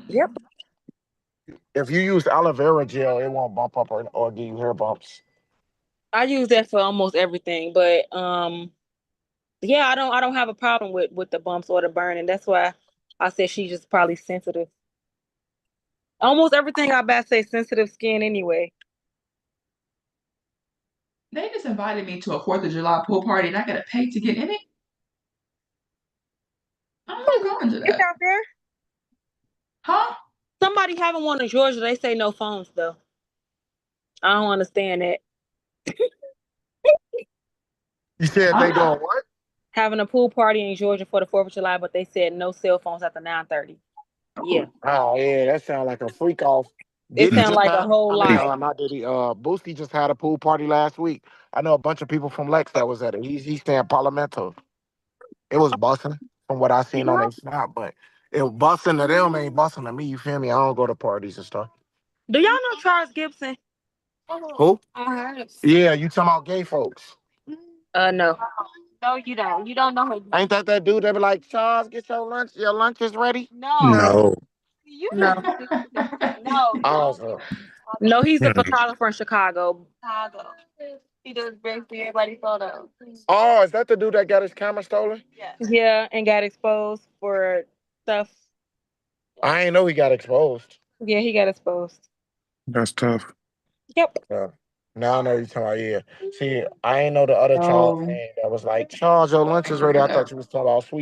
Yep. If you use aloe vera gel, it won't bump up or give you hair bumps. I use that for almost everything, but yeah, I don't have a problem with the bumps or the burning. That's why I said she's just probably sensitive. Almost everything I about say sensitive skin anyway. They just invited me to a 4th of July pool party and I gotta pay to get in it. I'm not going to It's that. out there. Huh? Somebody having one in Georgia. They say no phones though. I don't understand that. You said I'm they doing not. what? Having a pool party in Georgia for the 4th of July, but they said no cell phones after 9:30. Yeah. Oh yeah, that sounds like a freak off. It Diddy sounds just like a had, whole I mean, lot. not Diddy. Boosie just had a pool party last week. I know a bunch of people from Lex that was at it. He's staying Parlamento. It was busting from what I seen on their snap, but it was busting to them ain't busting to me. You feel me? I don't go to parties and stuff. Do y'all know Charles Gibson? Who? I Yeah, you talking about gay folks? No. No, you don't. You don't know him. Ain't that dude that be like, Charles, get your lunch. Your lunch is ready. No. No. You no. No. Oh, No, he's a photographer in Chicago. He does basically everybody's photos. oh, is that the dude that got his camera stolen? Yeah, and got exposed for stuff. I ain't know he got exposed. Yeah, he got exposed. That's tough. Yep. Yeah. Now I know you're talking about, yeah. See, I ain't know the other Charles Oh. name that was like, Charles, your lunch is ready. I thought you was talking about Sweet.